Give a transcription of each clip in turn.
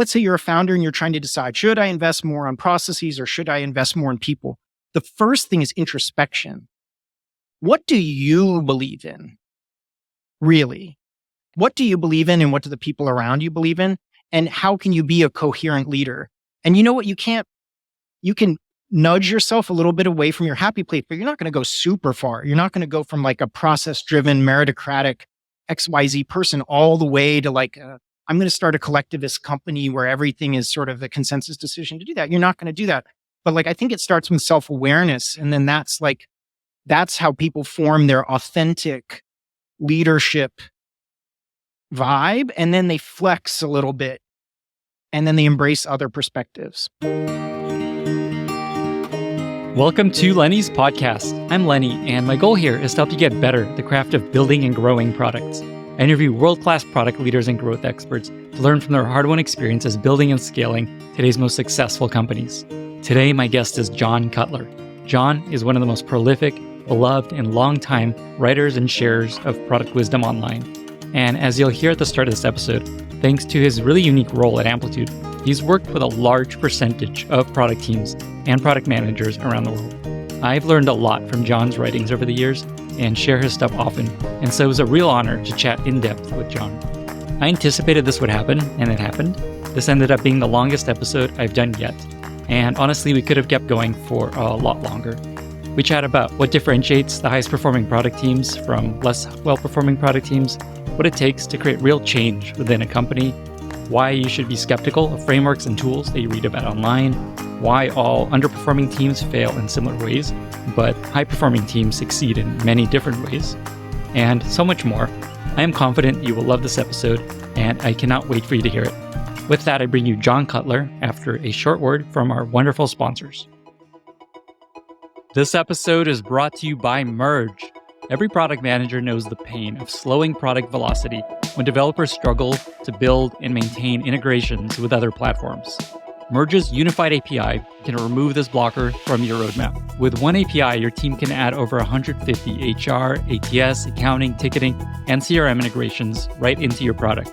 let's say you're a founder and you're trying to decide, should I invest more on processes or should I invest more in people? The first thing is introspection. What do you believe in? Really? What do you believe in and what do the people around you believe in? And how can you be a coherent leader? And you know what? You can nudge yourself a little bit away from your happy place, but you're not going to go super far. You're not going to go from like a process-driven, meritocratic XYZ person all the way to like, I'm going to start a collectivist company where everything is sort of a consensus decision to do that. You're not going to do that. But like, I think it starts with self-awareness. And then that's how people form their authentic leadership vibe. And then they flex a little bit and then they embrace other perspectives. Welcome to Lenny's podcast. I'm Lenny, and my goal here is to help you get better at the craft of building and growing products. I interview world-class product leaders and growth experts to learn from their hard-won experiences building and scaling today's most successful companies. Today, my guest is John Cutler. John is one of the most prolific, beloved, and long-time writers and sharers of product wisdom online. And as you'll hear at the start of this episode, thanks to his really unique role at Amplitude, he's worked with a large percentage of product teams and product managers around the world. I've learned a lot from John's writings over the years and share his stuff often, and so it was a real honor to chat in depth with John. I anticipated this would happen, and it happened. This ended up being the longest episode I've done yet, and honestly, we could have kept going for a lot longer. We chat about what differentiates the highest performing product teams from less well-performing product teams, what it takes to create real change within a company, why you should be skeptical of frameworks and tools that you read about online, why all underperforming teams fail in similar ways, but high-performing teams succeed in many different ways, and so much more. I am confident you will love this episode, and I cannot wait for you to hear it. With that, I bring you John Cutler after a short word from our wonderful sponsors. This episode is brought to you by Merge. Every product manager knows the pain of slowing product velocity when developers struggle to build and maintain integrations with other platforms. Merge's unified API can remove this blocker from your roadmap. With one API, your team can add over 150 HR, ATS, accounting, ticketing, and CRM integrations right into your product.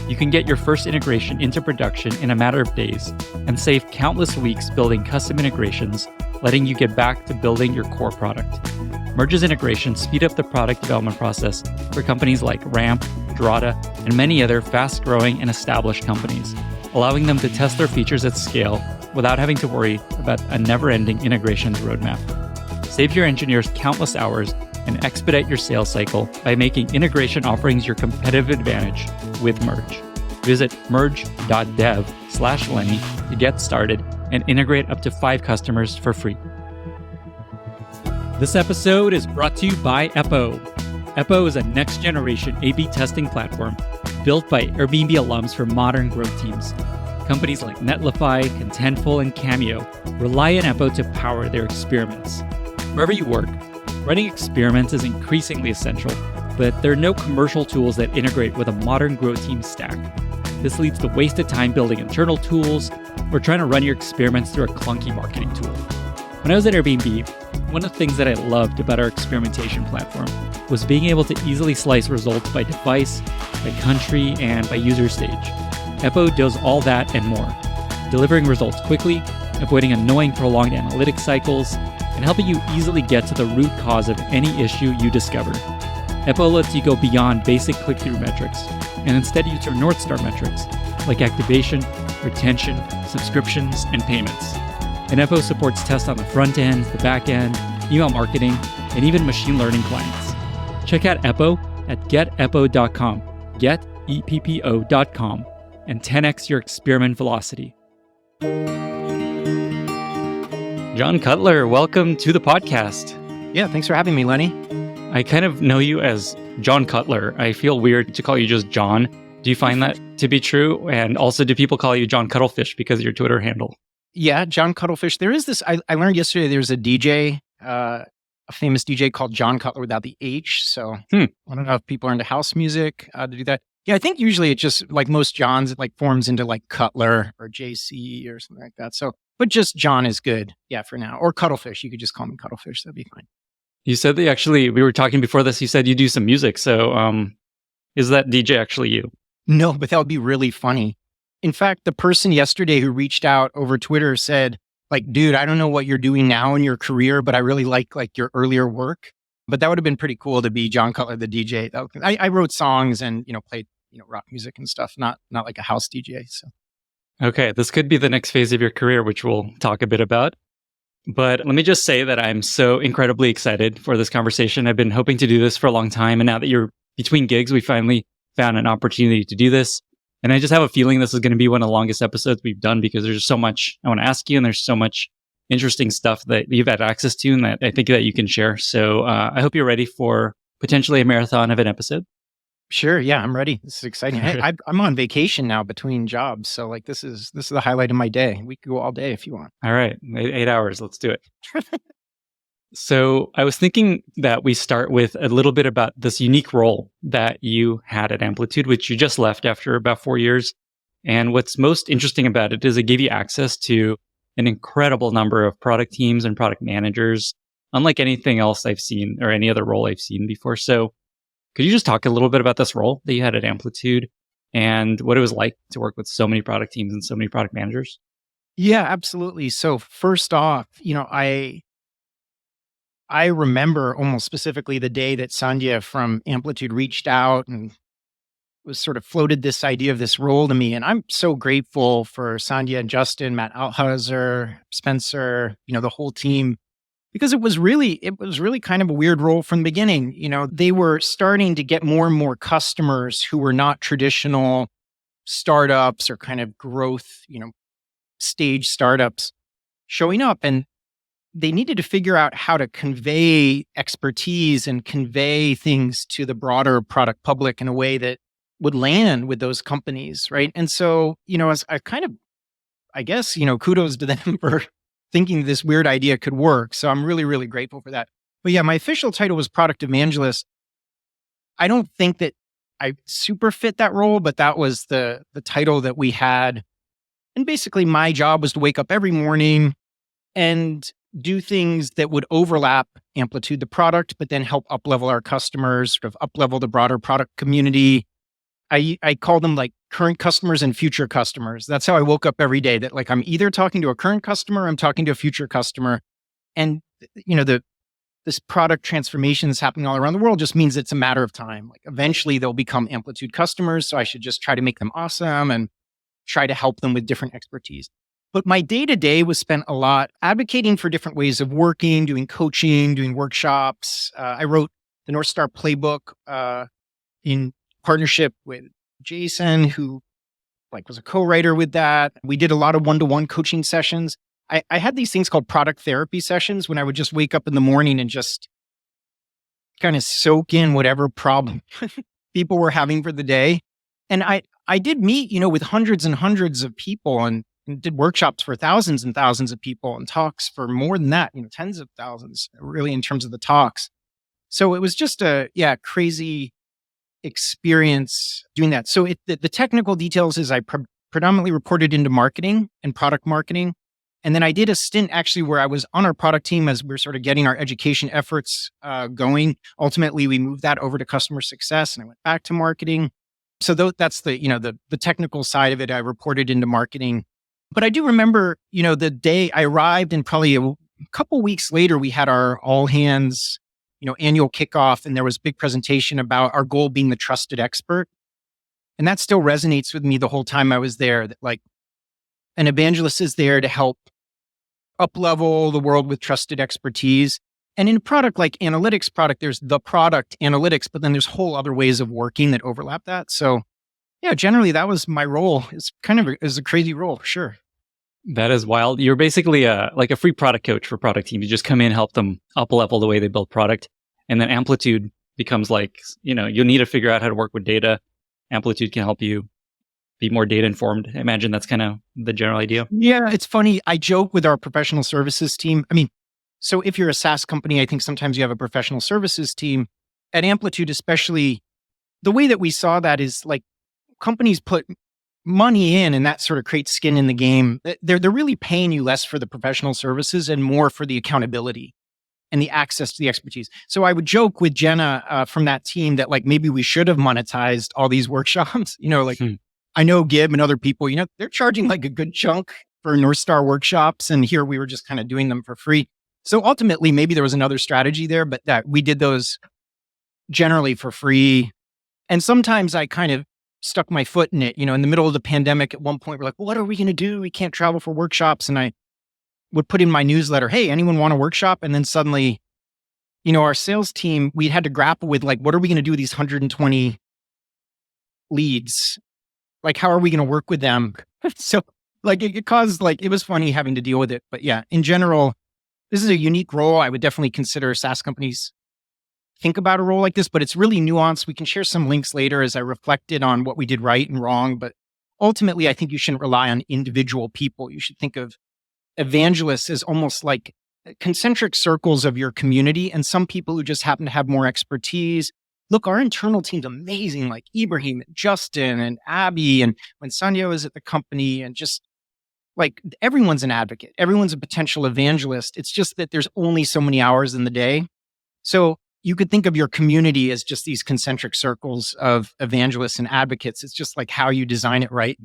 You can get your first integration into production in a matter of days and save countless weeks building custom integrations, letting you get back to building your core product. Merge's integrations speed up the product development process for companies like Ramp, Drata, and many other fast-growing and established companies, allowing them to test their features at scale without having to worry about a never-ending integrations roadmap. Save your engineers countless hours and expedite your sales cycle by making integration offerings your competitive advantage with Merge. Visit merge.dev/Lenny to get started and integrate up to 5 customers for free. This episode is brought to you by Eppo. Eppo is a next-generation A/B testing platform built by Airbnb alums for modern growth teams. Companies like Netlify, Contentful, and Cameo rely on Eppo to power their experiments. Wherever you work, running experiments is increasingly essential, but there are no commercial tools that integrate with a modern growth team stack. This leads to wasted time building internal tools or trying to run your experiments through a clunky marketing tool. When I was at Airbnb, one of the things that I loved about our experimentation platform was being able to easily slice results by device, by country, and by user stage. Eppo does all that and more, delivering results quickly, avoiding annoying prolonged analytics cycles, and helping you easily get to the root cause of any issue you discover. Eppo lets you go beyond basic click-through metrics, and instead use your North Star metrics, like activation, retention, subscriptions, and payments. And Eppo supports tests on the front end, the back end, email marketing, and even machine learning clients. Check out Eppo at geteppo.com, geteppo.com, and 10x your experiment velocity. John Cutler, welcome to the podcast. Yeah, thanks for having me, Lenny. I kind of know you as John Cutler. I feel weird to call you just John. Do you find that to be true? And also, do people call you John Cuttlefish because of your Twitter handle? Yeah, John Cuttlefish. There is this, I learned yesterday there's a DJ, a famous DJ called John Cutler without the H. So I don't know if people are into house music to do that. Yeah, I think usually it just, like most Johns, it like forms into like Cutler or JC or something like that. So, but just John is good. Yeah, for now. Or Cuttlefish. You could just call me Cuttlefish. That'd be fine. You said that we were talking before this, you said you do some music. So is that DJ actually you? No, but that would be really funny. In fact, the person yesterday who reached out over Twitter said, like, dude, I don't know what you're doing now in your career, but I really like your earlier work. But that would have been pretty cool to be John Cutler, the DJ. I wrote songs and, played, rock music and stuff, not like a house DJ. So. Okay, this could be the next phase of your career, which we'll talk a bit about. But let me just say that I'm so incredibly excited for this conversation. I've been hoping to do this for a long time. And now that you're between gigs, we finally found an opportunity to do this. And I just have a feeling this is going to be one of the longest episodes we've done because there's so much I want to ask you. And there's so much interesting stuff that you've had access to and that I think that you can share. So I hope you're ready for potentially a marathon of an episode. Sure. Yeah, I'm ready. This is exciting. I'm on vacation now between jobs. So like this is the highlight of my day. We could go all day if you want. All right. 8 hours. Let's do it. So I was thinking that we start with a little bit about this unique role that you had at Amplitude, which you just left after about 4 years. And what's most interesting about it is it gave you access to an incredible number of product teams and product managers, unlike anything else I've seen or any other role I've seen before. So could you just talk a little bit about this role that you had at Amplitude and what it was like to work with so many product teams and so many product managers? Yeah, absolutely. So first off, I remember almost specifically the day that Sandhya from Amplitude reached out and was sort of floated this idea of this role to me. And I'm so grateful for Sandhya and Justin, Matt Althauser, Spencer, the whole team, because it was really kind of a weird role from the beginning. They were starting to get more and more customers who were not traditional startups or kind of growth, stage startups showing up. And they needed to figure out how to convey expertise and convey things to the broader product public in a way that would land with those companies, right? And so, as I guess, kudos to them for thinking this weird idea could work. So I'm really, really grateful for that. But yeah, my official title was Product Evangelist. I don't think that I super fit that role, but that was the title that we had. And basically my job was to wake up every morning and do things that would overlap Amplitude, the product, but then help up-level our customers, sort of up-level the broader product community. I call them like current customers and future customers. That's how I woke up every day, that like I'm either talking to a current customer, I'm talking to a future customer. And, this product transformation is happening all around the world just means it's a matter of time. Like eventually they'll become Amplitude customers. So I should just try to make them awesome and try to help them with different expertise. But my day-to-day was spent a lot advocating for different ways of working, doing coaching, doing workshops. I wrote the North Star Playbook in partnership with Jason, who was a co-writer with that. We did a lot of one-to-one coaching sessions. I had these things called product therapy sessions when I would just wake up in the morning and just kind of soak in whatever problem people were having for the day. And I did meet, with hundreds and hundreds of people and did workshops for thousands and thousands of people and talks for more than that, tens of thousands, really, in terms of the talks. So it was just a crazy experience doing that. So the technical details is I predominantly reported into marketing and product marketing. And then I did a stint actually where I was on our product team as we're sort of getting our education efforts going. Ultimately, we moved that over to customer success and I went back to marketing. So that's the technical side of it. I reported into marketing. But I do remember, the day I arrived and probably a couple weeks later, we had our all hands, annual kickoff. And there was a big presentation about our goal being the trusted expert. And that still resonates with me the whole time I was there, that like an evangelist is there to help up-level the world with trusted expertise. And in a product like analytics product, there's the product analytics, but then there's whole other ways of working that overlap that. So yeah, generally that was my role. It's kind of a crazy role for sure. That is wild. You're basically like a free product coach for product teams. You just come in, help them up-level the way they build product. And then Amplitude becomes like, you'll need to figure out how to work with data. Amplitude can help you be more data informed. I imagine that's kind of the general idea. Yeah, it's funny. I joke with our professional services team. I mean, so if you're a SaaS company, I think sometimes you have a professional services team. At Amplitude, especially, the way that we saw that is like companies put money in and that sort of creates skin in the game. They're really paying you less for the professional services and more for the accountability and the access to the expertise. So I would joke with Jenna from that team that like maybe we should have monetized all these workshops, I know Gib and other people, they're charging like a good chunk for North Star workshops. And here we were just kind of doing them for free. So ultimately, maybe there was another strategy there, but that we did those generally for free. And sometimes I kind of stuck my foot in it, in the middle of the pandemic. At one point, we're like, well, what are we going to do? We can't travel for workshops. And I would put in my newsletter, hey, anyone want a workshop? And then suddenly, our sales team, we had to grapple with like, what are we going to do with these 120 leads? Like, how are we going to work with them? So like it caused it was funny having to deal with it. But yeah, in general, this is a unique role. I would definitely consider SaaS companies think about a role like this, but it's really nuanced. We can share some links later as I reflected on what we did right and wrong. But ultimately, I think you shouldn't rely on individual people. You should think of evangelists as almost like concentric circles of your community, and some people who just happen to have more expertise. Look, our internal team's amazing, like Ibrahim, and Justin, and Abby, and when Sanya was at the company, and just like everyone's an advocate. Everyone's a potential evangelist. It's just that there's only so many hours in the day. So you could think of your community as just these concentric circles of evangelists and advocates. It's just like how you design it right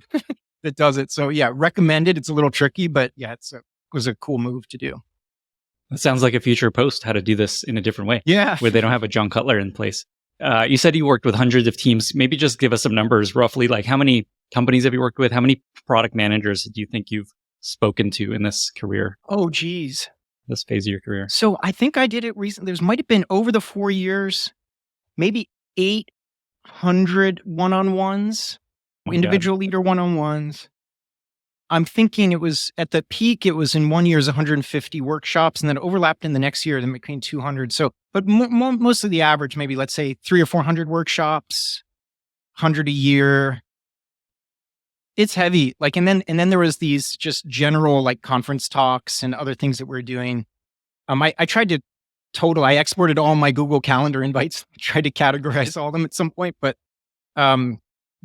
that does it. So yeah, recommended. It's a little tricky, but yeah, it was a cool move to do. That sounds like a future post, how to do this in a different way. Yeah. Where they don't have a John Cutler in place. You said you worked with hundreds of teams. Maybe just give us some numbers roughly. Like how many companies have you worked with? How many product managers do you think you've spoken to in this career? Oh, geez. This phase of your career? So I think I did it recently. There might have been over the 4 years, maybe 800 one-on-ones, individual leader one-on-ones. I'm thinking it was at the peak, it was in 1 year's 150 workshops, and then overlapped in the next year, then between 200. So, but mostly the average, maybe let's say 300 or 400 workshops, 100 a year. It's heavy. And then there was these just general like conference talks and other things that we're doing. I tried to I exported all my Google Calendar invites, tried to categorize all of them at some point, but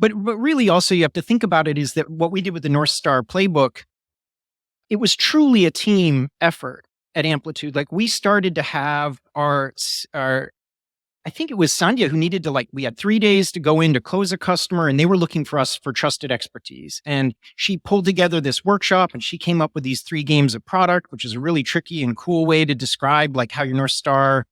really also you have to think about it is that what we did with the North Star playbook, it was truly a team effort at Amplitude. Like we started to have our I think it was Sandhya who needed to we had 3 days to go in to close a customer, and they were looking for us for trusted expertise. And she pulled together this workshop, and she came up with these 3 games of product, which is a really tricky and cool way to describe how your North Star,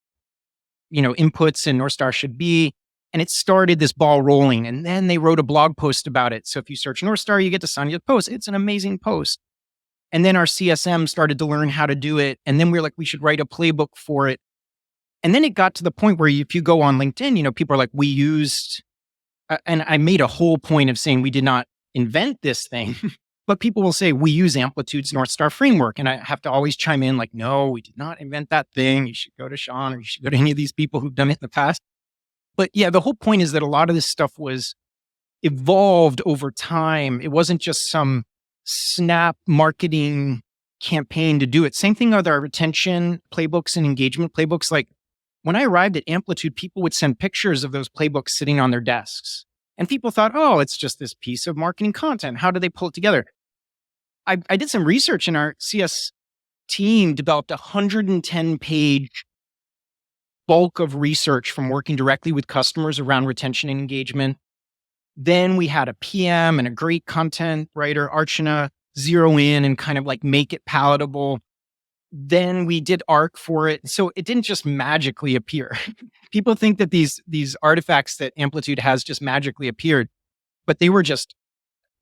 inputs and North Star should be. And it started this ball rolling. And then they wrote a blog post about it. So if you search North Star, you get to Sandhya's post. It's an amazing post. And then our CSM started to learn how to do it. And then we were like, we should write a playbook for it. And then it got to the point where if you go on LinkedIn, people are like, we used, and I made a whole point of saying we did not invent this thing, but people will say we use Amplitude's North Star framework. And I have to always chime in like, no, we did not invent that thing. You should go to Sean or you should go to any of these people who've done it in the past. But yeah, the whole point is that a lot of this stuff was evolved over time. It wasn't just some snap marketing campaign to do it. Same thing with our retention playbooks and engagement playbooks. Like when I arrived at Amplitude, people would send pictures of those playbooks sitting on their desks. And people thought, oh, it's just this piece of marketing content. How do they pull it together? I did some research, and our CS team developed a 110-page bulk of research from working directly with customers around retention and engagement. Then we had a PM and a great content writer, Archana, zero in and kind of make it palatable. Then we did ARC for it. So it didn't just magically appear. People think that these artifacts that Amplitude has just magically appeared, but they were just,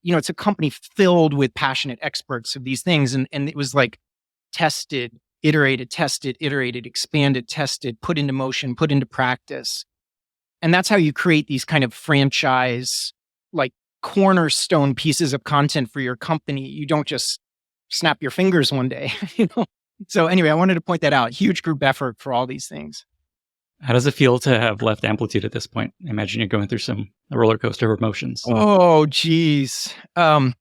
it's a company filled with passionate experts of these things. And it was tested, iterated, expanded, tested, put into motion, put into practice. And that's how you create these kind of franchise, cornerstone pieces of content for your company. You don't just snap your fingers one day, So anyway, I wanted to point that out. Huge group effort for all these things. How does it feel to have left Amplitude at this point? I imagine you're going through a roller coaster of emotions. Oh, geez. Well,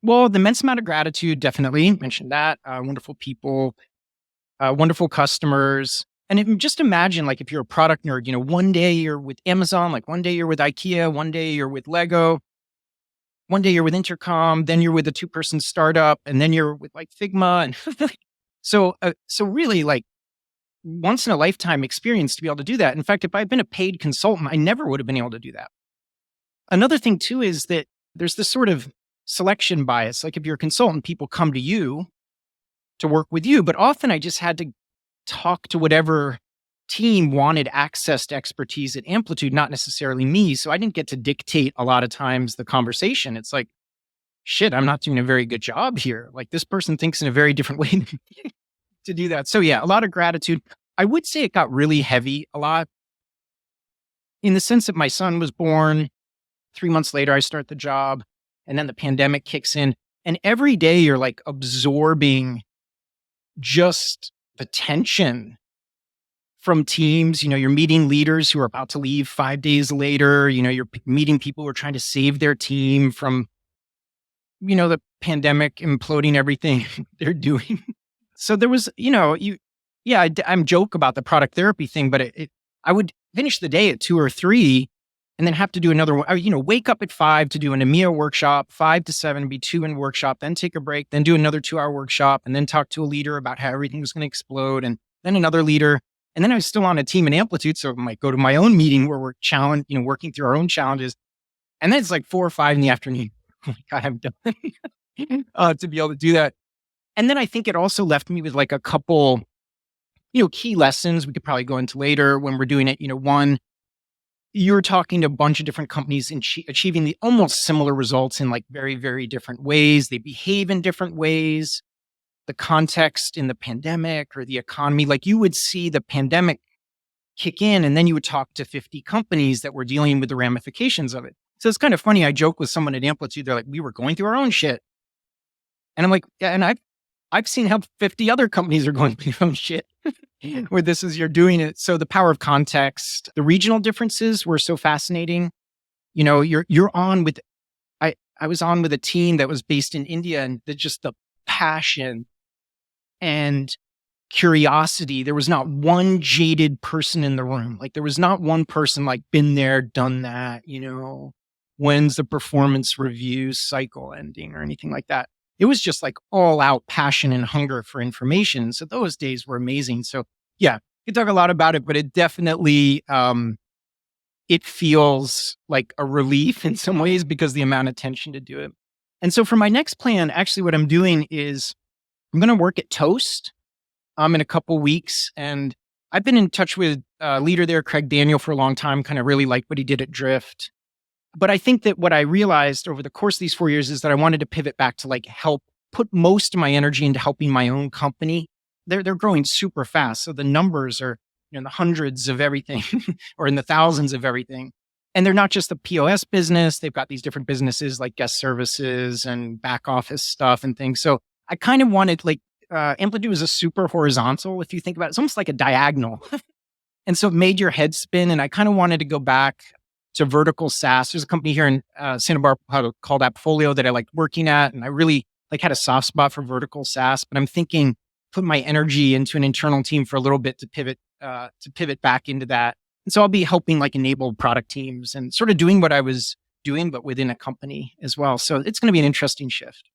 the immense amount of gratitude, definitely. Mentioned that. Wonderful people, wonderful customers. And just imagine, if you're a product nerd, one day you're with Amazon, one day you're with IKEA, one day you're with Lego, one day you're with Intercom, then you're with a 2-person startup, and then you're with Figma. And so really once in a lifetime experience to be able to do that. In fact, if I'd been a paid consultant, I never would have been able to do that. Another thing too is that there's this sort of selection bias. Like if you're a consultant, people come to you to work with you, but often I just had to talk to whatever team wanted access to expertise at Amplitude, not necessarily me. So I didn't get to dictate a lot of times the conversation. It's like, shit, I'm not doing a very good job here. Like this person thinks in a very different way than me to do that. So yeah, a lot of gratitude. I would say it got really heavy a lot in the sense that my son was born. 3 months later, I start the job, and then the pandemic kicks in. And every day you're like absorbing just the tension from teams. You're meeting leaders who are about to leave 5 days later. You're meeting people who are trying to save their team from, the pandemic imploding everything they're doing. So there was, I'm joke about the product therapy thing, but I would finish the day at 2 or 3 and then have to do another one, wake up at 5 to do an EMEA workshop, 5 to 7, be 2 in workshop, then take a break, then do another 2-hour workshop, and then talk to a leader about how everything was going to explode, and then another leader. And then I was still on a team in Amplitude, so I might go to my own meeting where we're working through our own challenges. And then it's like 4 or 5 in the afternoon. Oh my God, I'm done to be able to do that. And then I think it also left me with like a couple, key lessons we could probably go into later when we're doing it. One, you're talking to a bunch of different companies and achieving the almost similar results in like very, very different ways. They behave in different ways. The context in the pandemic or the economy, like you would see the pandemic kick in and then you would talk to 50 companies that were dealing with the ramifications of it. So it's kind of funny. I joke with someone at Amplitude. They're like, we were going through our own shit. And I'm like, yeah, and I've seen how 50 other companies are going through their own shit. Where this is, you're doing it. So the power of context, the regional differences were so fascinating. You're on with, I was on with a team that was based in India, and just the passion and curiosity. There was not one jaded person in the room. Like there was not one person like been there, done that, when's the performance review cycle ending or anything like that. It was just like all out passion and hunger for information. So those days were amazing. So yeah, we could talk a lot about it, but it definitely, it feels like a relief in some ways because the amount of attention to do it. And so for my next plan, actually what I'm doing is I'm going to work at Toast in a couple weeks. And I've been in touch with a leader there, Craig Daniel, for a long time, kind of really liked what he did at Drift. But I think that what I realized over the course of these 4 years is that I wanted to pivot back to like help put most of my energy into helping my own company. They're growing super fast. So the numbers are in the hundreds of everything or in the thousands of everything. And they're not just the POS business. They've got these different businesses like guest services and back office stuff and things. So I kind of wanted like Amplitude was a super horizontal. If you think about it, it's almost like a diagonal. And so it made your head spin. And I kind of wanted to go back to vertical SaaS. There's a company here in Santa Barbara called Appfolio that I liked working at. And I really like had a soft spot for vertical SaaS, but I'm thinking put my energy into an internal team for a little bit to pivot back into that. And so I'll be helping like enable product teams and sort of doing what I was doing, but within a company as well. So it's going to be an interesting shift.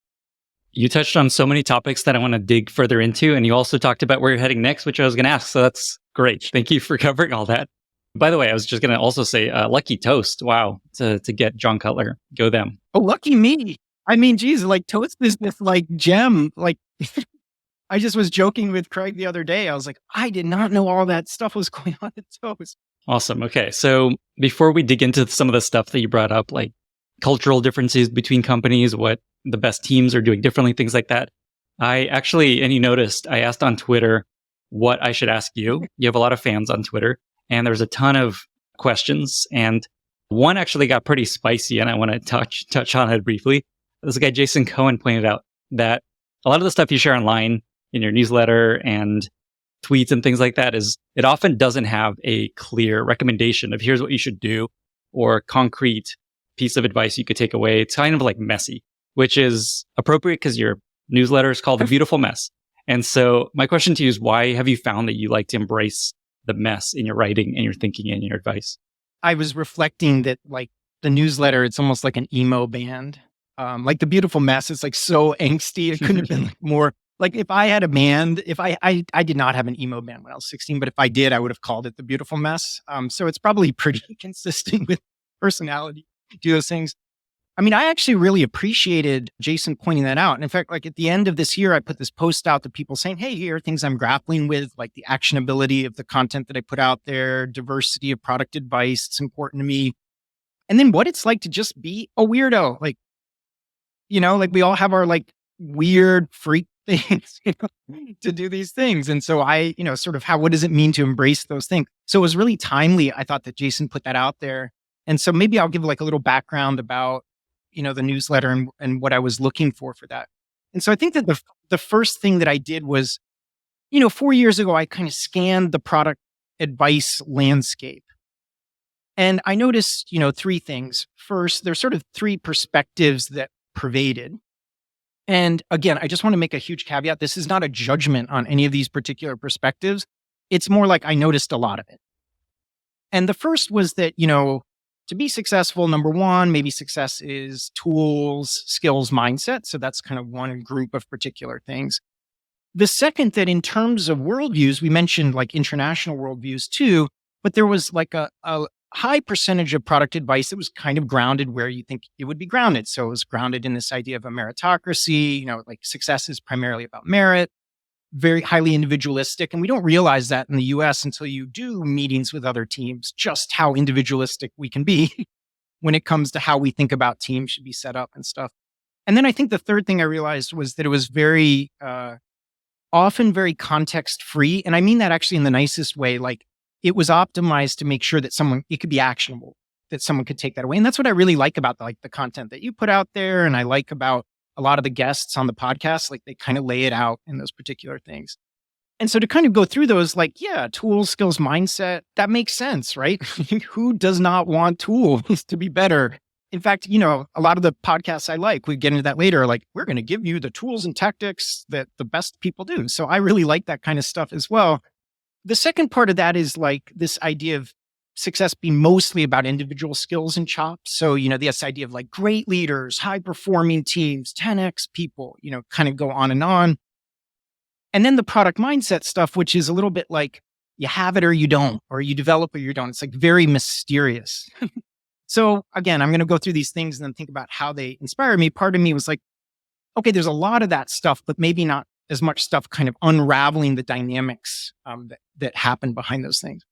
You touched on so many topics that I want to dig further into. And you also talked about where you're heading next, which I was going to ask. So that's great. Thank you for covering all that. By the way, I was just going to also say, lucky Toast. Wow. To get John Cutler. Go them. Oh, lucky me. I mean, geez, like Toast is this like gem. Like I just was joking with Craig the other day. I was like, I did not know all that stuff was going on at Toast. Awesome. Okay. So before we dig into some of the stuff that you brought up, like cultural differences between companies, what the best teams are doing differently, things like that. I actually, and you noticed, I asked on Twitter what I should ask you. You have a lot of fans on Twitter, and there's a ton of questions. And one actually got pretty spicy, and I want to touch on it briefly. This guy, Jason Cohen, pointed out that a lot of the stuff you share online in your newsletter and tweets and things like that is it often doesn't have a clear recommendation of here's what you should do or concrete piece of advice you could take away. It's kind of like messy, which is appropriate because your newsletter is called The Beautiful Mess. And so my question to you is, why have you found that you like to embrace the mess in your writing and your thinking and your advice? I was reflecting that like the newsletter, it's almost like an emo band. Like The Beautiful Mess, it's like so angsty. It couldn't have been like more like if I had a band, if I did not have an emo band when I was 16, but if I did, I would have called it The Beautiful Mess. So it's probably pretty consistent with personality, do those things. I mean, I actually really appreciated Jason pointing that out. And in fact, like at the end of this year, I put this post out to people saying, hey, here are things I'm grappling with, like the actionability of the content that I put out there, diversity of product advice. It's important to me. And then what it's like to just be a weirdo. Like, like we all have our like weird freak things, to do these things. And so I, sort of what does it mean to embrace those things? So it was really timely. I thought that Jason put that out there. And so maybe I'll give like a little background about, the newsletter and what I was looking for that. And so I think that the first thing that I did was, 4 years ago, I kind of scanned the product advice landscape. And I noticed, three things. First, there's sort of three perspectives that pervaded. And again, I just want to make a huge caveat. This is not a judgment on any of these particular perspectives. It's more like I noticed a lot of it. And the first was that, to be successful, number one, maybe success is tools, skills, mindset. So that's kind of one group of particular things. The second, that in terms of worldviews, we mentioned like international worldviews too, but there was like a high percentage of product advice that was kind of grounded where you think it would be grounded. So it was grounded in this idea of a meritocracy, like success is primarily about merit, very highly individualistic. And we don't realize that in the US until you do meetings with other teams, just how individualistic we can be when it comes to how we think about teams should be set up and stuff. And then I think the third thing I realized was that it was very, often very context free. And I mean that actually in the nicest way. Like it was optimized to make sure that it could be actionable, that someone could take that away. And that's what I really like about the content that you put out there. And I like about a lot of the guests on the podcast, like they kind of lay it out in those particular things. And so to kind of go through those, like, yeah, tools, skills, mindset, that makes sense, right? Who does not want tools to be better? In fact, a lot of the podcasts I like, we get into that later, like we're going to give you the tools and tactics that the best people do. So I really like that kind of stuff as well. The second part of that is like this idea of success being mostly about individual skills and chops. So, this idea of like great leaders, high performing teams, 10x people, kind of go on. And then the product mindset stuff, which is a little bit like you have it or you don't, or you develop or you don't. It's like very mysterious. So again, I'm going to go through these things and then think about how they inspire me. Part of me was like, okay, there's a lot of that stuff, but maybe not as much stuff kind of unraveling the dynamics that happen behind those things.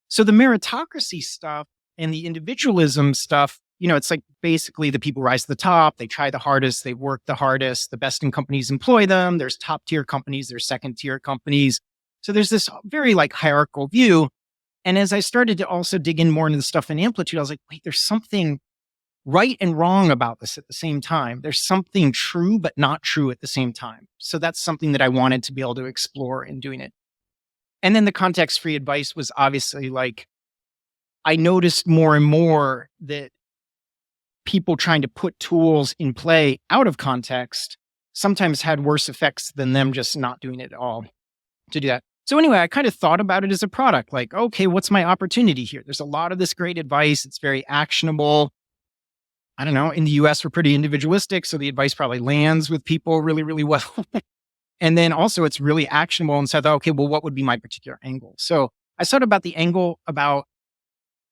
So the meritocracy stuff and the individualism stuff, it's like basically the people rise to the top. They try the hardest. They work the hardest. The best in companies employ them. There's top tier companies. There's second tier companies. So there's this very like hierarchical view. And as I started to also dig in more into the stuff in Amplitude, I was like, wait, there's something right and wrong about this at the same time. There's something true, but not true at the same time. So that's something that I wanted to be able to explore in doing it. And then the context-free advice was obviously like, I noticed more and more that people trying to put tools in play out of context sometimes had worse effects than them just not doing it at all to do that. So anyway, I kind of thought about it as a product, like, okay, what's my opportunity here? There's a lot of this great advice. It's very actionable. I don't know. In the US, we're pretty individualistic. So the advice probably lands with people really, really well. And then also it's really actionable. And so I thought, okay, well, what would be my particular angle? So I thought about the angle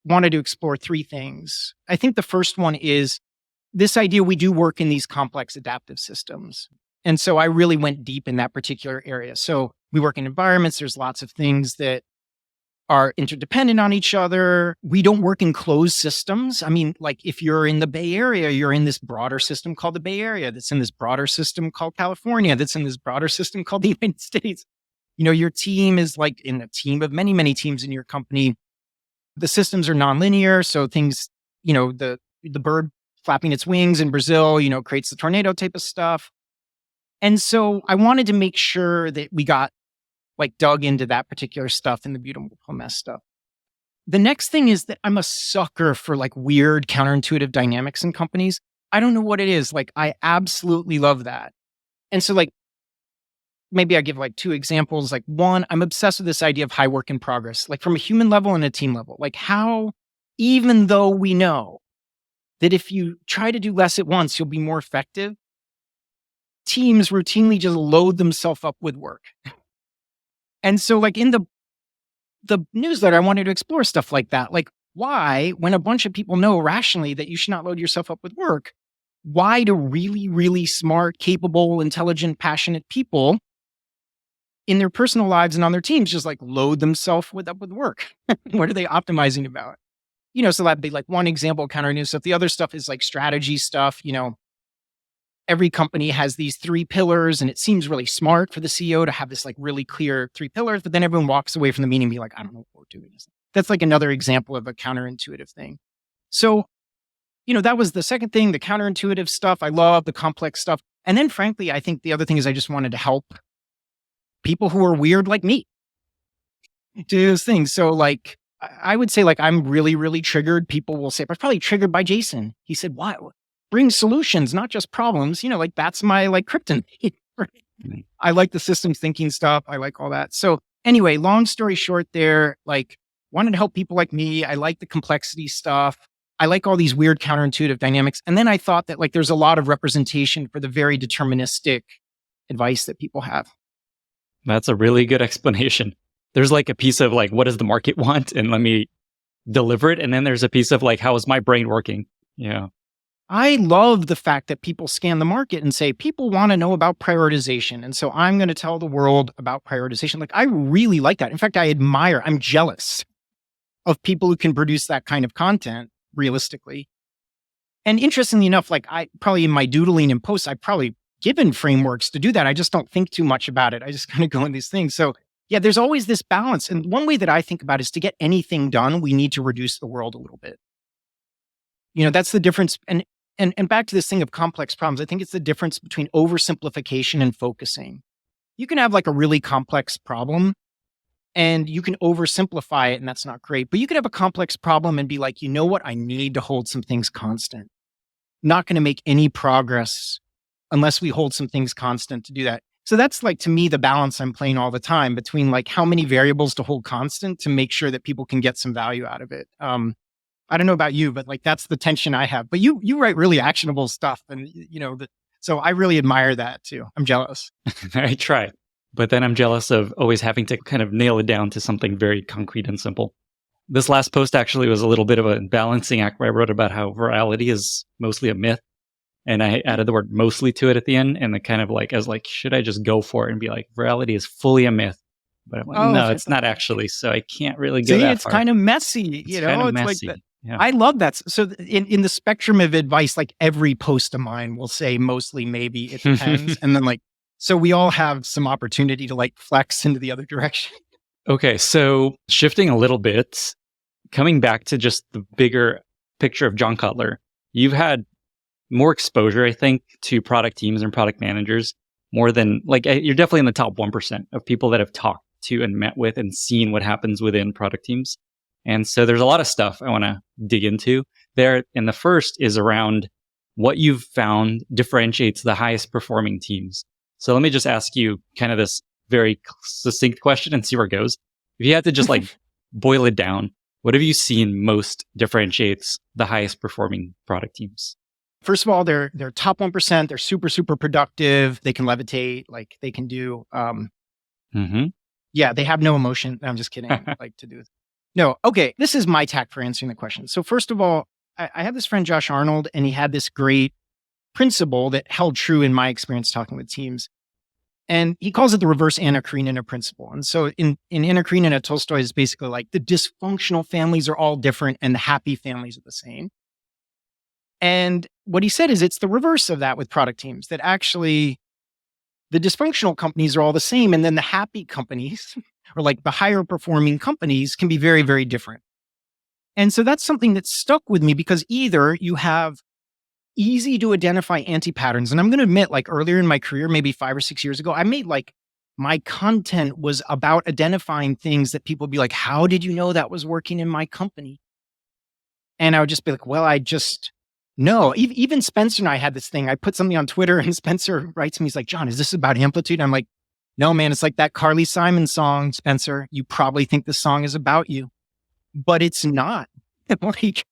wanted to explore three things. I think the first one is this idea we do work in these complex adaptive systems. And so I really went deep in that particular area. So we work in environments. There's lots of things that are interdependent on each other. We don't work in closed systems. I mean, like if you're in the Bay Area, you're in this broader system called the Bay Area, that's in this broader system called California, that's in this broader system called the United States. Your team is like in a team of many, many teams in your company. The systems are nonlinear. So things, the bird flapping its wings in Brazil, creates the tornado type of stuff. And so I wanted to make sure that we got like dug into that particular stuff and the beautiful mess stuff. The next thing is that I'm a sucker for like weird counterintuitive dynamics in companies. I don't know what it is. Like I absolutely love that. And so like, maybe I give like two examples. Like one, I'm obsessed with this idea of high work in progress, like from a human level and a team level, like how, even though we know that if you try to do less at once, you'll be more effective, teams routinely just load themselves up with work. And so like in the newsletter, I wanted to explore stuff like that. Like why, when a bunch of people know rationally that you should not load yourself up with work, why do really, really smart, capable, intelligent, passionate people in their personal lives and on their teams just like load themselves up with work? What are they optimizing about? So that'd be like one example of counterintuitive stuff. The other stuff is like strategy stuff. Every company has these 3 pillars, and it seems really smart for the CEO to have this like really clear 3 pillars, but then everyone walks away from the meeting and be like, I don't know what we're doing. That's like another example of a counterintuitive thing. So, that was the second thing, the counterintuitive stuff. I love the complex stuff. And then frankly, I think the other thing is I just wanted to help people who are weird like me do those things. So like, I would say like, I'm really, really triggered. People will say, but probably triggered by Jason. He said, why? Bring solutions, not just problems. Like that's my like kryptonite. Right? I like the systems thinking stuff. I like all that. So anyway, long story short there, like wanted to help people like me. I like the complexity stuff. I like all these weird counterintuitive dynamics. And then I thought that like there's a lot of representation for the very deterministic advice that people have. That's a really good explanation. There's like a piece of like, what does the market want? And let me deliver it. And then there's a piece of like, how is my brain working? Yeah. I love the fact that people scan the market and say, people want to know about prioritization. And so I'm going to tell the world about prioritization. Like, I really like that. In fact, I'm jealous of people who can produce that kind of content realistically. And interestingly enough, like I probably in my doodling and posts, I've probably given frameworks to do that. I just don't think too much about it. I just kind of go in these things. So yeah, there's always this balance. And one way that I think about it is to get anything done, we need to reduce the world a little bit. That's the difference. And back to this thing of complex problems, I think it's the difference between oversimplification and focusing. You can have like a really complex problem and you can oversimplify it, and that's not great. But you could have a complex problem and be like, you know what? I need to hold some things constant. Not going to make any progress unless we hold some things constant to do that. So that's like, to me, the balance I'm playing all the time between like how many variables to hold constant to make sure that people can get some value out of it. I don't know about you, but like that's the tension I have. But you write really actionable stuff, and so I really admire that too. I'm jealous. I try, but then I'm jealous of always having to kind of nail it down to something very concrete and simple. This last post actually was a little bit of a balancing act where I wrote about how virality is mostly a myth, and I added the word "mostly" to it at the end, and the kind of like I was like, should I just go for it and be like, virality is fully a myth? But I'm like, no, it's not actually. So I can't really go that it's far. kind of messy. It's kind of messy. Like that. Yeah. I love that. So in the spectrum of advice, like every post of mine will say mostly, maybe, it depends. And then like, so we all have some opportunity to like flex into the other direction. Okay. So shifting a little bit, coming back to just the bigger picture of John Cutler, you've had more exposure, I think, to product teams and product managers more than like, you're definitely in the top 1% of people that have talked to and met with and seen what happens within product teams. And so there's a lot of stuff I want to dig into there. And the first is around what you've found differentiates the highest performing teams. So let me just ask you kind of this very succinct question and see where it goes. If you had to just like boil it down, what have you seen most differentiates the highest performing product teams? First of all, they're top 1%. They're super, super productive. They can levitate, like they can do, yeah, they have no emotion. I'm just kidding. Like to do it. No. Okay. This is my tack for answering the question. So first of all, I have this friend, Josh Arnold, and he had this great principle that held true in my experience talking with teams. And he calls it the reverse Anna Karenina principle. And so in Anna Karenina, Tolstoy is basically like the dysfunctional families are all different and the happy families are the same. And what he said is it's the reverse of that with product teams, that actually the dysfunctional companies are all the same. And then the happy companies or like the higher performing companies can be very, very different. And so that's something that stuck with me because either you have easy to identify anti-patterns. And I'm going to admit, like earlier in my career, maybe 5 or 6 years ago, I made like my content was about identifying things that people would be like, how did you know that was working in my company? And I would just be like, well, I just know. Even Spencer and I had this thing. I put something on Twitter and Spencer writes me, he's like, John, is this about Amplitude? I'm like, no, man, it's like that Carly Simon song, Spencer. You probably think the song is about you, but it's not. Like,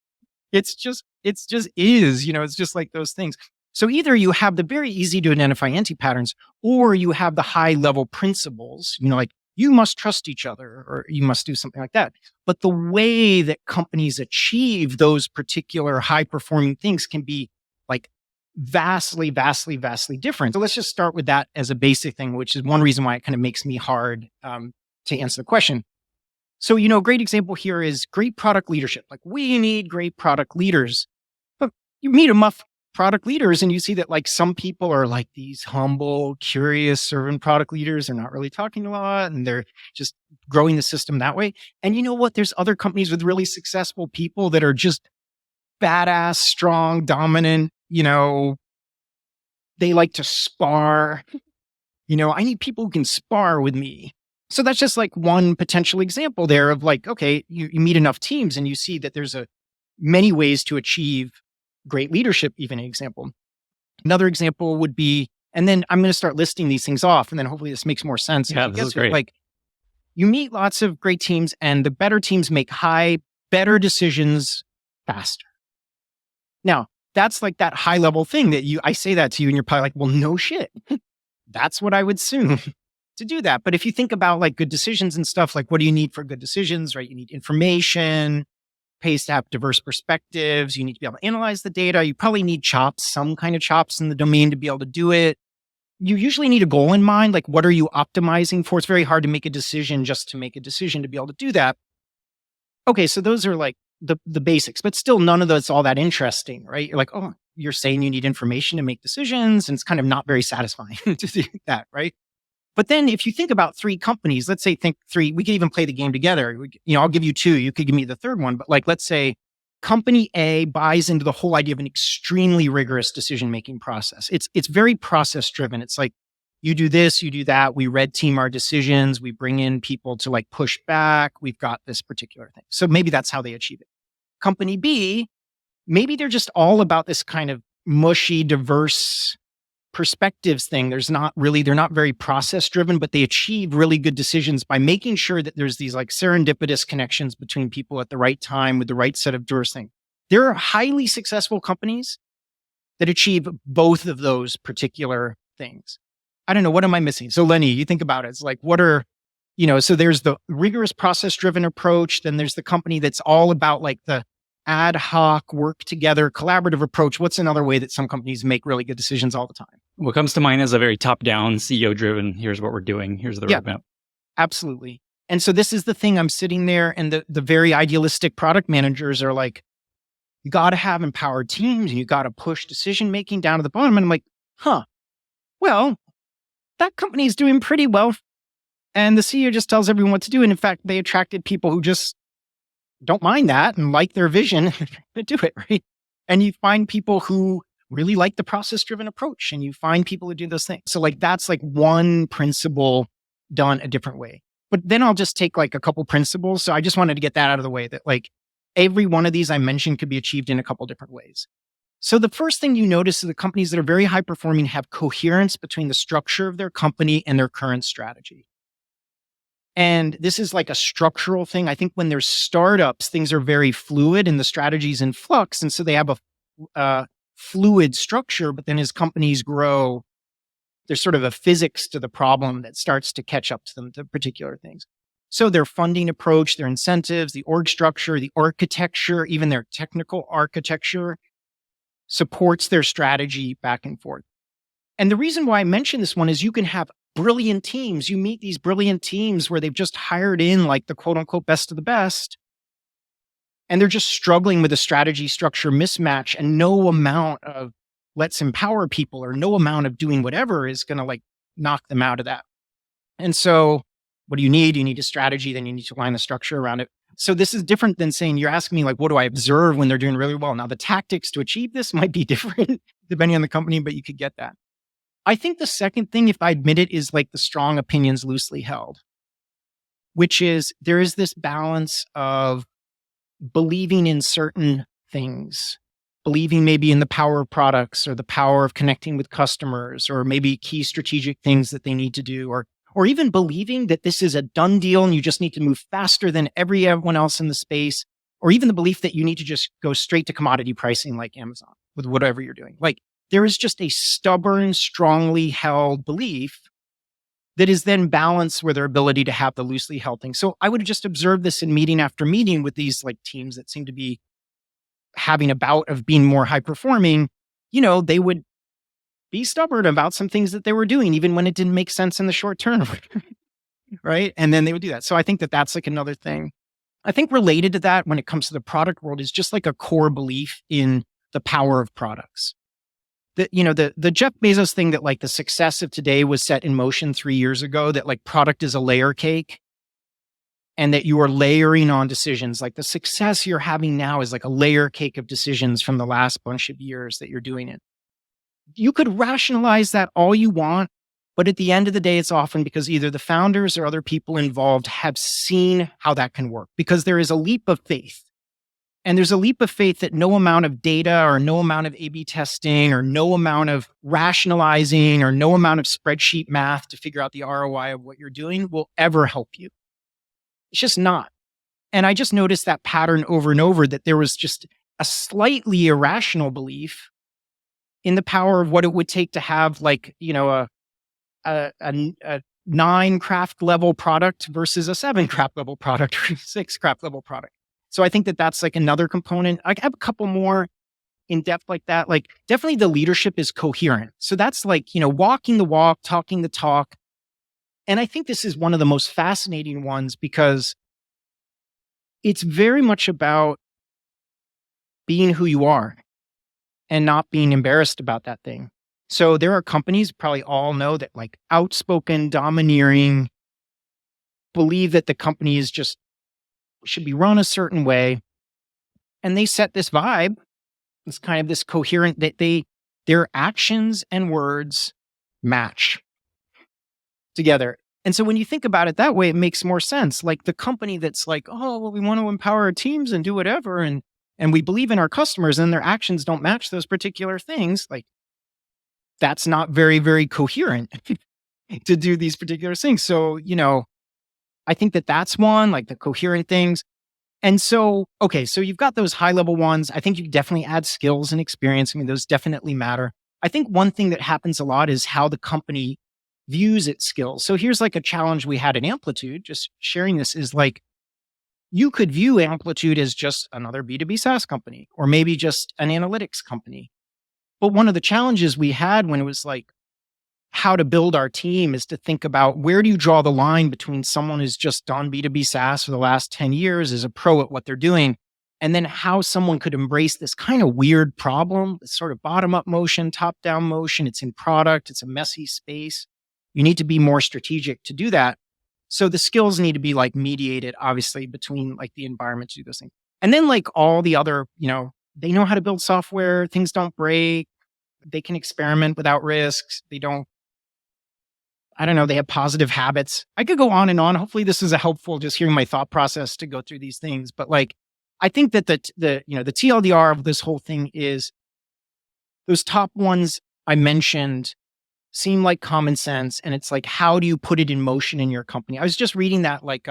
it's just is, it's just like those things. So either you have the very easy to identify anti-patterns, or you have the high level principles, like you must trust each other or you must do something like that. But the way that companies achieve those particular high performing things can be like vastly, vastly, vastly different. So let's just start with that as a basic thing, which is one reason why it kind of makes me hard to answer the question. So, a great example here is great product leadership. Like, we need great product leaders. But you meet enough product leaders and you see that like some people are like these humble, curious servant product leaders. They're not really talking a lot and they're just growing the system that way. And you know what? There's other companies with really successful people that are just badass, strong, dominant, they like to spar. I need people who can spar with me. So that's just like one potential example there of like, okay, you meet enough teams and you see that there's many ways to achieve great leadership, even an example. Another example would be, and then I'm going to start listing these things off and then hopefully this makes more sense. Yeah, this is great. Like, you meet lots of great teams and the better teams make better decisions faster. Now, that's like that high level thing that I say that to you and you're probably like, well, no shit. That's what I would assume to do that. But if you think about like good decisions and stuff, like what do you need for good decisions, right? You need information, pays to have diverse perspectives. You need to be able to analyze the data. You probably need chops, some kind of chops in the domain to be able to do it. You usually need a goal in mind. Like, what are you optimizing for? It's very hard to make a decision just to make a decision to be able to do that. Okay, so those are like the basics, but still none of that's all that interesting, right? You're like, oh, you're saying you need information to make decisions, and it's kind of not very satisfying to do that, right? But then if you think about three companies, let's say think three, we could even play the game together. I'll give you two, you could give me the third one, but like, let's say company A buys into the whole idea of an extremely rigorous decision-making process. It's very process-driven. It's like, you do this, you do that. We red team our decisions. We bring in people to like push back. We've got this particular thing. So maybe that's how they achieve it. Company B, maybe they're just all about this kind of mushy, diverse perspectives thing. They're not very process driven, but they achieve really good decisions by making sure that there's these like serendipitous connections between people at the right time with the right set of diverse things. There are highly successful companies that achieve both of those particular things. I don't know, what am I missing? So Lenny, you think about it. It's like, so there's the rigorous process driven approach. Then there's the company that's all about like the ad hoc, work together, collaborative approach. What's another way that some companies make really good decisions all the time? What comes to mind is a very top-down, CEO-driven, here's what we're doing, here's the roadmap. Absolutely. And so this is the thing, I'm sitting there and the very idealistic product managers are like, you got to have empowered teams and you got to push decision-making down to the bottom. And I'm like, well, that company is doing pretty well. And the CEO just tells everyone what to do. And in fact, they attracted people who just don't mind that and like their vision to do it, right? And you find people who really like the process-driven approach and you find people who do those things. So like, that's like one principle done a different way. But then I'll just take like a couple principles. So I just wanted to get that out of the way that like every one of these I mentioned could be achieved in a couple different ways. So the first thing you notice is the companies that are very high performing have coherence between the structure of their company and their current strategy. And this is like a structural thing. I think when there's startups, things are very fluid and the strategy's in flux. And so they have a fluid structure, but then as companies grow, there's sort of a physics to the problem that starts to catch up to them, to particular things. So their funding approach, their incentives, the org structure, the architecture, even their technical architecture supports their strategy back and forth. And the reason why I mention this one is you can have brilliant teams. You meet these brilliant teams where they've just hired in like the quote unquote best of the best. And they're just struggling with a strategy structure mismatch, and no amount of let's empower people or no amount of doing whatever is going to like knock them out of that. And so what do you need? You need a strategy, then you need to align the structure around it. So this is different than saying, you're asking me like, what do I observe when they're doing really well? Now the tactics to achieve this might be different depending on the company, but you could get that. I think the second thing, if I admit it, is like the strong opinions loosely held, which is there is this balance of believing in certain things, believing maybe in the power of products or the power of connecting with customers or maybe key strategic things that they need to do, or even believing that this is a done deal and you just need to move faster than everyone else in the space, or even the belief that you need to just go straight to commodity pricing like Amazon with whatever you're doing. Like there is just a stubborn, strongly held belief that is then balanced with their ability to have the loosely held thing. So I would just observe this in meeting after meeting with these like teams that seem to be having a bout of being more high performing. they would be stubborn about some things that they were doing, even when it didn't make sense in the short term. Right. And then they would do that. So I think that that's like another thing. I think related to that when it comes to the product world is just like a core belief in the power of products. The Jeff Bezos thing that like the success of today was set in motion 3 years ago, that like product is a layer cake and that you are layering on decisions. Like the success you're having now is like a layer cake of decisions from the last bunch of years that you're doing it. You could rationalize that all you want, but at the end of the day, it's often because either the founders or other people involved have seen how that can work, because there is a leap of faith. And there's a leap of faith that no amount of data or no amount of A/B testing or no amount of rationalizing or no amount of spreadsheet math to figure out the ROI of what you're doing will ever help you. It's just not. And I just noticed that pattern over and over, that there was just a slightly irrational belief in the power of what it would take to have like, a 9 craft level product versus a 7 craft level product or 6 craft level product. So I think that that's like another component. I have a couple more in depth like that. Like definitely the leadership is coherent. So that's like, walking the walk, talking the talk. And I think this is one of the most fascinating ones because it's very much about being who you are and not being embarrassed about that thing. So there are companies, probably all know, that like outspoken, domineering, believe that the company is just should be run a certain way. And they set this vibe. It's kind of this coherent that their actions and words match together. And so when you think about it that way, it makes more sense. Like the company that's like, oh, well, we want to empower our teams and do whatever. And we believe in our customers and their actions don't match those particular things. Like that's not very, very coherent to do these particular things. So, I think that that's one, like the coherent things. And so, okay, so you've got those high level ones. I think you definitely add skills and experience. I mean, those definitely matter. I think one thing that happens a lot is how the company views its skills. So here's like a challenge we had in Amplitude, just sharing this, is like, you could view Amplitude as just another B2B SaaS company, or maybe just an analytics company. But one of the challenges we had when it was like how to build our team is to think about, where do you draw the line between someone who's just done B2B SaaS for the last 10 years, is a pro at what they're doing, and then how someone could embrace this kind of weird problem, this sort of bottom-up motion, top-down motion. It's in product. It's a messy space. You need to be more strategic to do that. So the skills need to be like mediated, obviously, between like the environment to do those things. And then like all the other, they know how to build software. Things don't break. They can experiment without risks. They have positive habits. I could go on and on. Hopefully this is a helpful, just hearing my thought process to go through these things. But like, I think that the TLDR of this whole thing is those top ones I mentioned seem like common sense. And it's like, how do you put it in motion in your company? I was just reading that like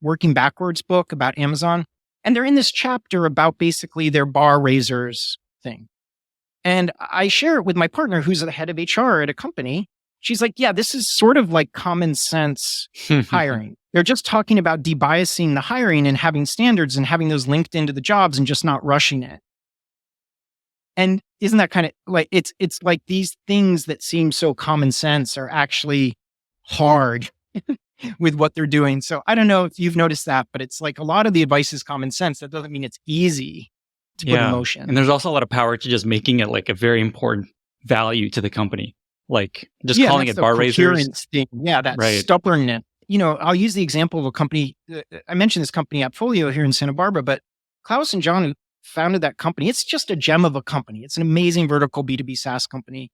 Working Backwards book about Amazon. And they're in this chapter about basically their bar raisers thing. And I share it with my partner, who's the head of HR at a company. She's like, yeah, this is sort of like common sense hiring. They're just talking about debiasing the hiring and having standards and having those linked into the jobs and just not rushing it. And isn't that kind of like, it's like these things that seem so common sense are actually hard with what they're doing. So I don't know if you've noticed that, but it's like a lot of the advice is common sense. That doesn't mean it's easy to put in motion. And there's also a lot of power to just making it like a very important value to the company. Like just calling it bar raisers. Thing. Yeah, that stubbornness. I'll use the example of a company. I mentioned this company, Appfolio, here in Santa Barbara, but Klaus and John, who founded that company, it's just a gem of a company. It's an amazing vertical B2B SaaS company.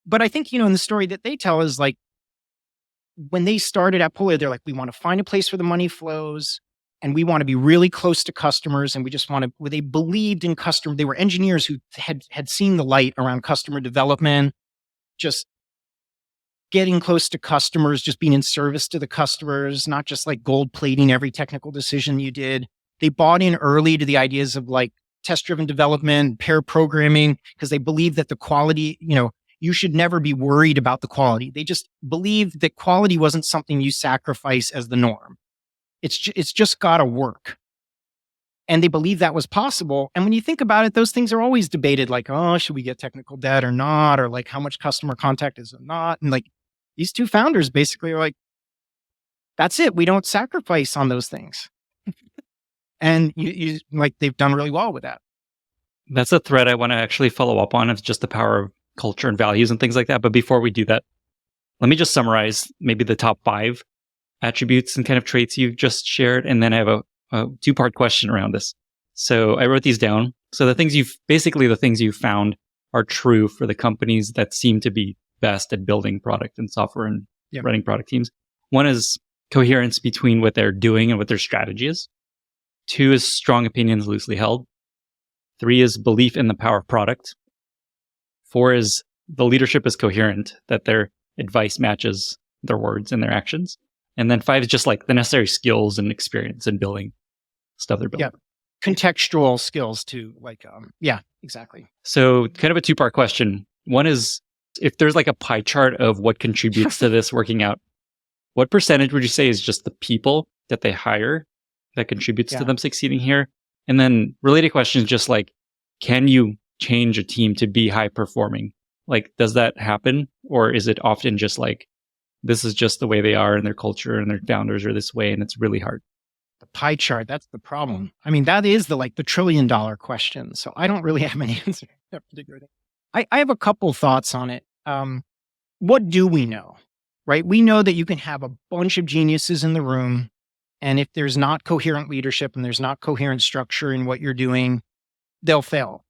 But I think, in the story that they tell is like, when they started Appfolio, they're like, we want to find a place where the money flows, and we want to be really close to customers. And we just want to, they believed in customer. They were engineers who had seen the light around customer development, just getting close to customers, just being in service to the customers, not just like gold plating every technical decision you did. They bought in early to the ideas of like test-driven development, pair programming, because they believed that the quality, you should never be worried about the quality. They just believed that quality wasn't something you sacrifice as the norm. It's just got to work. And they believe that was possible. And when you think about it, those things are always debated, like, oh, should we get technical debt or not? Or like, how much customer contact is or not? And like, these two founders basically are like, that's it. We don't sacrifice on those things. And you like, they've done really well with that. That's a thread I want to actually follow up on. It's just the power of culture and values and things like that. But before we do that, let me just summarize maybe the top 5 attributes and kind of traits you've just shared. And then I have a 2-part question around this. So I wrote these down. So the things you've found are true for the companies that seem to be best at building product and software and running product teams. One is coherence between what they're doing and what their strategy is. 2 is strong opinions loosely held. 3 is belief in the power of product. 4 is the leadership is coherent, that their advice matches their words and their actions. And then 5 is just like the necessary skills and experience in building stuff they're building. Yeah. Contextual skills too. Like, yeah, exactly. So kind of a 2-part question. One is, if there's like a pie chart of what contributes to this working out, what percentage would you say is just the people that they hire that contributes to them succeeding here? And then related question is just like, can you change a team to be high performing? Like, does that happen? Or is it often just like, this is just the way they are and their culture and their founders are this way and it's really hard? The pie chart, that's the problem. I mean, that is the $1 trillion question. So I don't really have an answer to that particular thing. I have a couple thoughts on it. What do we know, right? We know that you can have a bunch of geniuses in the room, and if there's not coherent leadership and there's not coherent structure in what you're doing, they'll fail.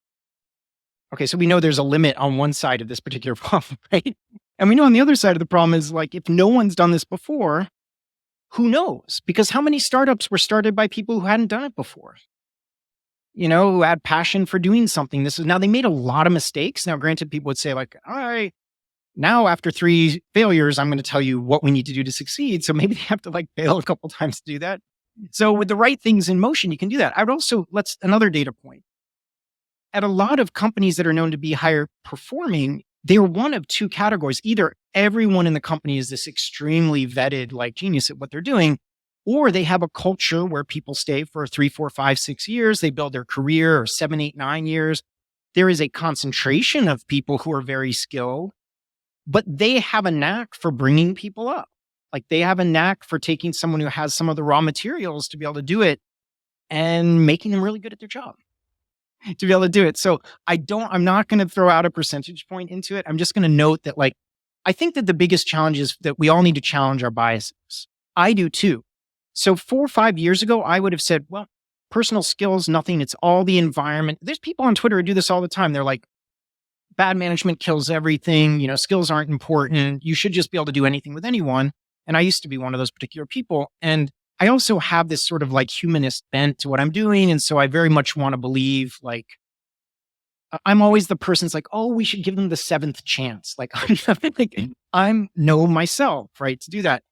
Okay, so we know there's a limit on one side of this particular problem, right? And we know on the other side of the problem is like, if no one's done this before, who knows? Because how many startups were started by people who hadn't done it before? Who had passion for doing something. Now they made a lot of mistakes. Now, granted, people would say like, all right, now after 3 failures, I'm going to tell you what we need to do to succeed. So maybe they have to fail a couple times to do that. So with the right things in motion, you can do that. I would also, another data point. At a lot of companies that are known to be higher performing, they're one of 2 categories. Either everyone in the company is this extremely vetted genius at what they're doing, or they have a culture where people stay for 3, 4, 5, 6 years. They build their career, or 7, 8, 9 years. There is a concentration of people who are very skilled, but they have a knack for bringing people up. Like, they have a knack for taking someone who has some of the raw materials to be able to do it and making them really good at their job to be able to do it. So I'm not going to throw out a percentage point into it. I'm just going to note that I think that the biggest challenge is that we all need to challenge our biases. I do too. So 4 or 5 years ago, I would have said, well, personal skills, nothing. It's all the environment. There's people on Twitter who do this all the time. They're like, bad management kills everything. Skills aren't important. You should just be able to do anything with anyone. And I used to be one of those particular people. And I also have this sort of humanist bent to what I'm doing. And so I very much want to believe I'm always the person that's like, oh, we should give them the 7th chance. I'm know myself, right, to do that.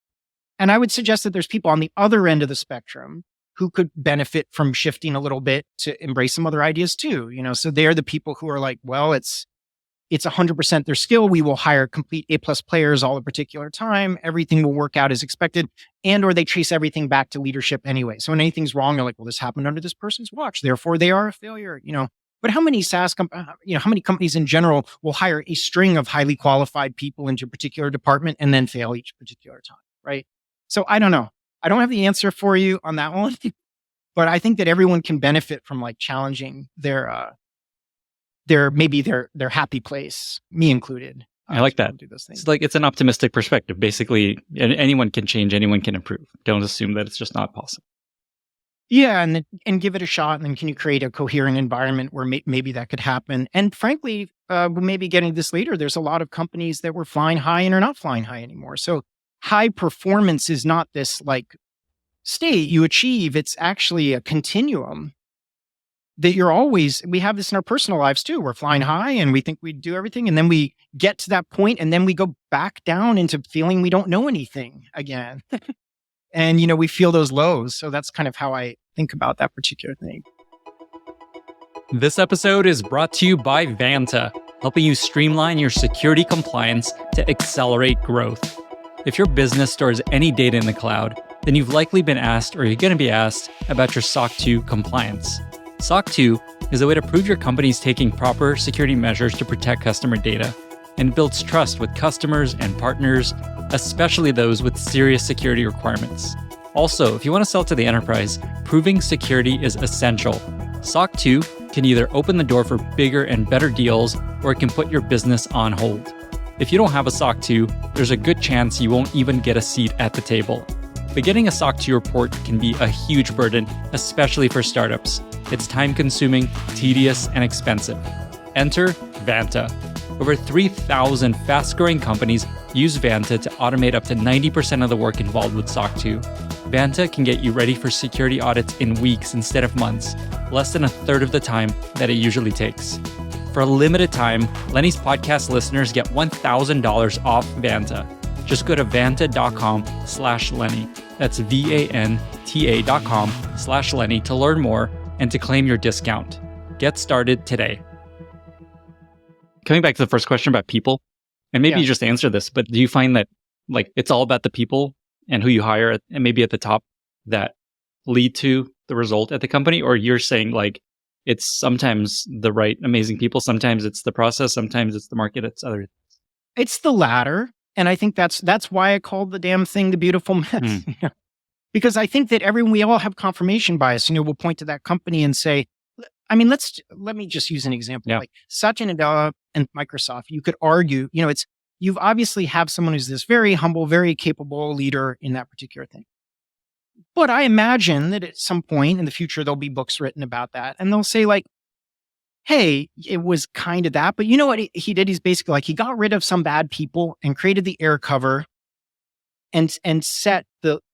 And I would suggest that there's people on the other end of the spectrum who could benefit from shifting a little bit to embrace some other ideas too. So they're the people who are like, well, it's 100% their skill. We will hire complete A+ players all at a particular time. Everything will work out as expected. And or they trace everything back to leadership anyway. So when anything's wrong, they're like, well, this happened under this person's watch. Therefore, they are a failure, But how many how many companies in general will hire a string of highly qualified people into a particular department and then fail each particular time, right? So I don't know. I don't have the answer for you on that one, but I think that everyone can benefit from challenging their happy place, me included. I like that. Do those things. It's an optimistic perspective. Basically, anyone can change, anyone can improve. Don't assume that it's just not possible. Yeah, and give it a shot. And then can you create a coherent environment where maybe that could happen? And frankly, maybe getting this later, there's a lot of companies that were flying high and are not flying high anymore. So high performance is not this state you achieve. It's actually a continuum that we have this in our personal lives too. We're flying high and we think we do everything. And then we get to that point and then we go back down into feeling we don't know anything again. And, we feel those lows. So that's kind of how I think about that particular thing. This episode is brought to you by Vanta, helping you streamline your security compliance to accelerate growth. If your business stores any data in the cloud, then you've likely been asked or you're going to be asked about your SOC 2 compliance. SOC 2 is a way to prove your company is taking proper security measures to protect customer data, and it builds trust with customers and partners, especially those with serious security requirements. Also, if you want to sell to the enterprise, proving security is essential. SOC 2 can either open the door for bigger and better deals, or it can put your business on hold. If you don't have a SOC 2, there's a good chance you won't even get a seat at the table. But getting a SOC 2 report can be a huge burden, especially for startups. It's time-consuming, tedious, and expensive. Enter Vanta. Over 3,000 fast-growing companies use Vanta to automate up to 90% of the work involved with SOC 2. Vanta can get you ready for security audits in weeks instead of months, less than a third of the time that it usually takes. For a limited time, Lenny's podcast listeners get $1,000 off Vanta. Just go to vanta.com/Lenny. That's VANTA.com/Lenny to learn more and to claim your discount. Get started today. Coming back to the first question about people, and maybe you just answer this, but do you find that it's all about the people and who you hire and maybe at the top that lead to the result at the company? Or you're saying it's sometimes the right amazing people, sometimes it's the process, sometimes it's the market, it's other. It's the latter. And I think that's why I called the damn thing the beautiful mess. Because I think that we all have confirmation bias. We'll point to that company and say, let me just use an example. Yeah. Like Satya Nadella and Microsoft, you could argue, you've obviously have someone who's this very humble, very capable leader in that particular thing. But I imagine that at some point in the future, there'll be books written about that. And they'll say hey, it was kind of that. But you know what he did? He's basically he got rid of some bad people and created the air cover and set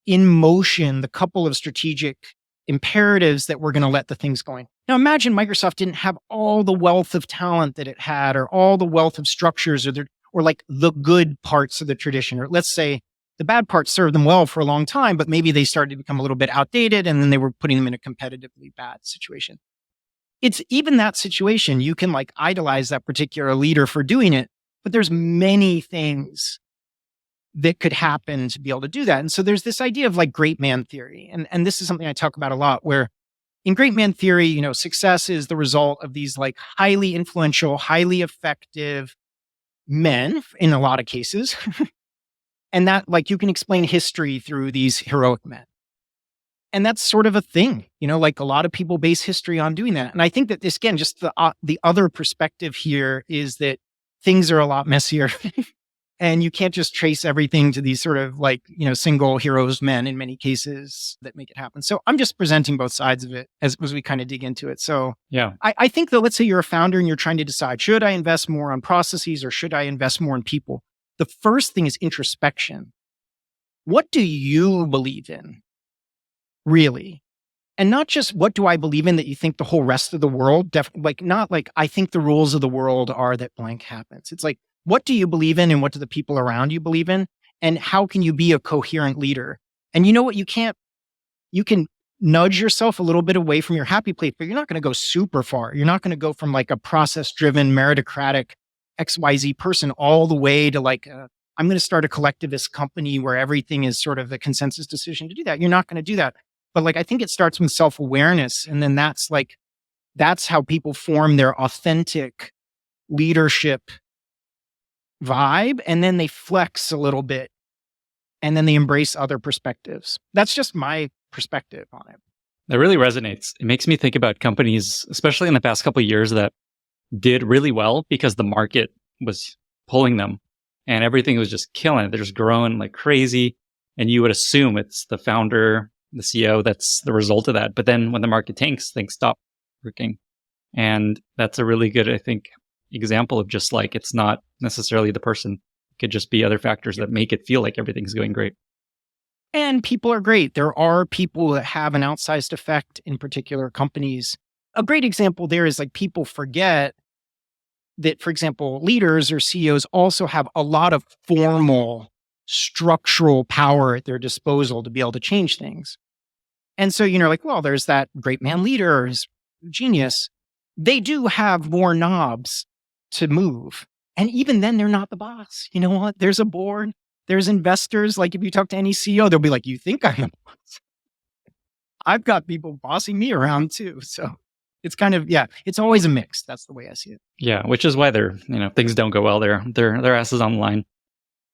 in motion the couple of strategic imperatives that were going to let the things going. Now imagine Microsoft didn't have all the wealth of talent that it had, or all the wealth of structures, or the good parts of the tradition. Or let's say the bad parts served them well for a long time, but maybe they started to become a little bit outdated, and then they were putting them in a competitively bad situation. It's even that situation, you can idolize that particular leader for doing it, but there's many things that could happen to be able to do that. And so there's this idea of great man theory. And this is something I talk about a lot, where in great man theory, success is the result of these highly influential, highly effective men in a lot of cases. And that you can explain history through these heroic men. And that's sort of a thing, a lot of people base history on doing that. And I think that this, again, just the other perspective here is that things are a lot messier. And you can't just trace everything to these sort of single heroes men in many cases that make it happen. So I'm just presenting both sides of it as we kind of dig into it. So yeah, I think that let's say you're a founder and you're trying to decide, should I invest more on processes or should I invest more in people? The first thing is introspection. What do you believe in, really? And not just what do I believe in that you think the whole rest of the world, not I think the rules of the world are that blank happens. It's what do you believe in and what do the people around you believe in? And how can you be a coherent leader? And you know what? You can nudge yourself a little bit away from your happy place, but you're not going to go super far. You're not going to go from a process-driven, meritocratic XYZ person all the way to I'm going to start a collectivist company where everything is sort of a consensus decision to do that. You're not going to do that. But I think it starts with self-awareness. And then that's how people form their authentic leadership vibe. And then they flex a little bit and then they embrace other perspectives. That's just my perspective on it. That really resonates. It makes me think about companies, especially in the past couple of years, that did really well because the market was pulling them and everything was just killing it. They're just growing like crazy. And you would assume it's the founder, the CEO, that's the result of that. But then when the market tanks, things stop working. And that's a really good, I think, example of just it's not necessarily the person. It could just be other factors that make it feel like everything's going great. And people are great. There are people that have an outsized effect in particular companies. A great example there is people forget that, for example, leaders or CEOs also have a lot of formal structural power at their disposal to be able to change things. And so, well, there's that great man leader, his genius. They do have more knobs to move. And even then, they're not the boss. You know what? There's a board. There's investors, like if you talk to any CEO, they'll be like, you think I'm the boss? I've got people bossing me around too. So it's kind of, it's always a mix. That's the way I see it. Yeah, which is why things don't go well. Their asses on the line.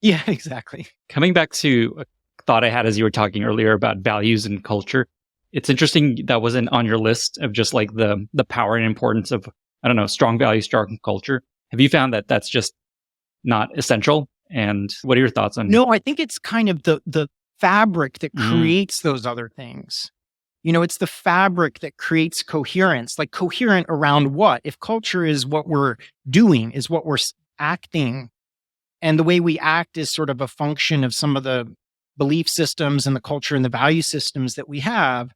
Yeah, exactly. Coming back to a thought I had as you were talking earlier about values and culture, it's interesting that wasn't on your list of just like the power and importance of, I don't know, strong values, strong culture. Have you found that that's just not essential? And what are your thoughts on? No, I think it's kind of the fabric that creates those other things. It's the fabric that creates coherence, like coherent around what? If culture is what we're doing, is what we're acting, and the way we act is sort of a function of some of the belief systems and the culture and the value systems that we have,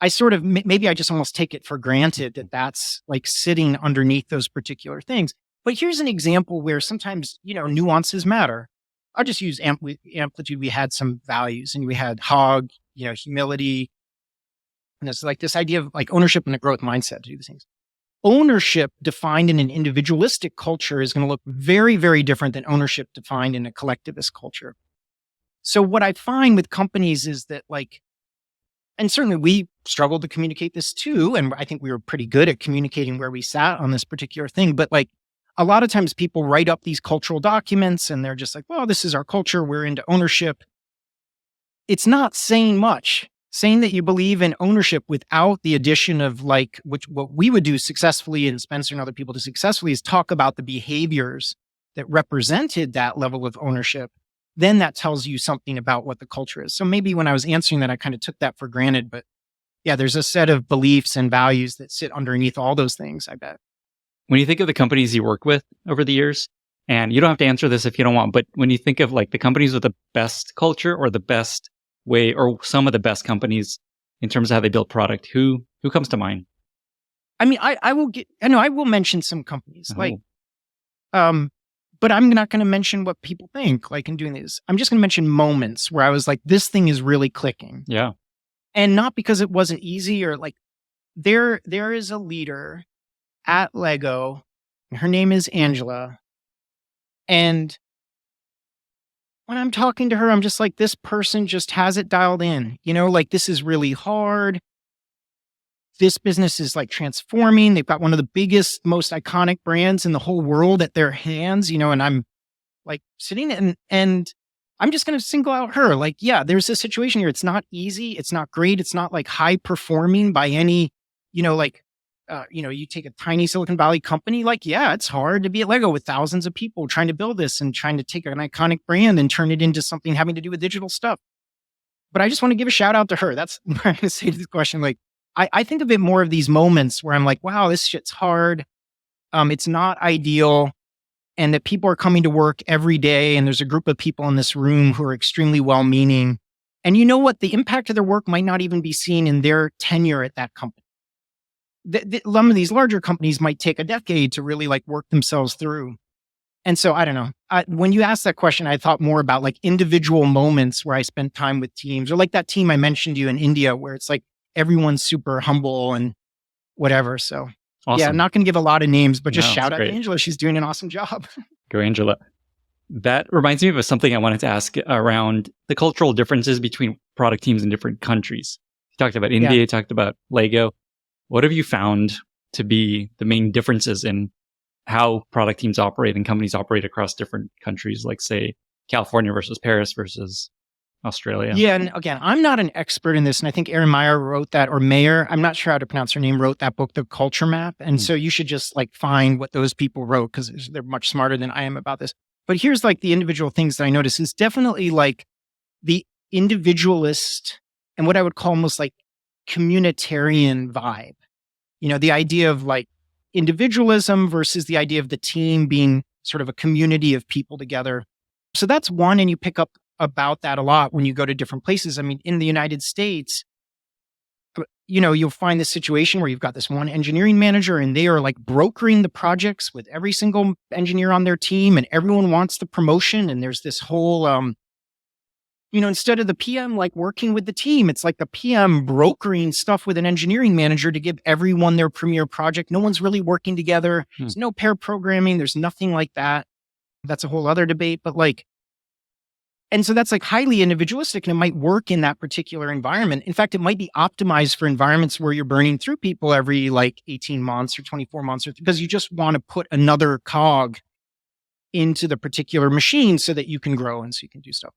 I sort of, maybe I just almost take it for granted that that's like sitting underneath those particular things. But here's an example where sometimes, nuances matter. I'll just use Amplitude. We had some values and we had HOG, humility. And it's like this idea of like ownership and a growth mindset to do these things. Ownership defined in an individualistic culture is going to look very, very different than ownership defined in a collectivist culture. So what I find with companies is that and certainly we struggled to communicate this too. And I think we were pretty good at communicating where we sat on this particular thing. But a lot of times people write up these cultural documents and they're just like, well, this is our culture. We're into ownership. It's not saying much. Saying that you believe in ownership without the addition of what we would do successfully and Spencer and other people do successfully is talk about the behaviors that represented that level of ownership. Then that tells you something about what the culture is. So maybe when I was answering that, I kind of took that for granted. But yeah, there's a set of beliefs and values that sit underneath all those things, I bet. When you think of the companies you work with over the years, and you don't have to answer this if you don't want, but when you think of the companies with the best culture or the best way, or some of the best companies in terms of how they build product, who comes to mind? I mean, I will mention some companies but I'm not going to mention what people think in doing this. I'm just going to mention moments where I was like, this thing is really clicking. Yeah. And not because it wasn't easy or there is a leader at Lego. Her name is Angela. And when I'm talking to her, I'm just like, this person just has it dialed in, this is really hard. This business is transforming. They've got one of the biggest, most iconic brands in the whole world at their hands, and I'm sitting and I'm just going to single out her. There's a situation here. It's not easy. It's not great. It's not high performing by any, you take a tiny Silicon Valley company, it's hard to be at Lego with thousands of people trying to build this and trying to take an iconic brand and turn it into something having to do with digital stuff. But I just want to give a shout out to her. That's what I'm going to say to this question. I think of it more of these moments where I'm like, wow, this shit's hard. It's not ideal. And that people are coming to work every day. And there's a group of people in this room who are extremely well-meaning. And you know what? The impact of their work might not even be seen in their tenure at that company. Some of these larger companies might take a decade to really work themselves through. And so I don't know. When you asked that question, I thought more about individual moments where I spent time with teams, or that team I mentioned to you in India, where it's everyone's super humble and whatever. So awesome. Yeah, I'm not going to give a lot of names, but just shout out to Angela. She's doing an awesome job. Go Angela. That reminds me of something I wanted to ask around the cultural differences between product teams in different countries. You talked about India, you talked about Lego. What have you found to be the main differences in how product teams operate and companies operate across different countries, say California versus Paris versus Australia? Yeah, and again, I'm not an expert in this, and I think Erin Meyer wrote that, or Mayer, I'm not sure how to pronounce her name, wrote that book, The Culture Map. And so you should just find what those people wrote, because they're much smarter than I am about this. But here's the individual things that I notice is definitely the individualist and what I would call almost communitarian vibe. The idea of individualism versus the idea of the team being sort of a community of people together. So that's one, and you pick up about that a lot when you go to different places. I mean, in the United States, you'll find this situation where you've got this one engineering manager and they are brokering the projects with every single engineer on their team, and everyone wants the promotion. And there's this whole, instead of the PM working with the team, it's the PM brokering stuff with an engineering manager to give everyone their premier project. No one's really working together. There's no pair programming. There's nothing like that. That's a whole other debate. But And so that's like highly individualistic and it might work in that particular environment. In fact, it might be optimized for environments where you're burning through people every like 18 months or 24 months, or because you just want to put another cog into the particular machine so that you can grow and so you can do stuff.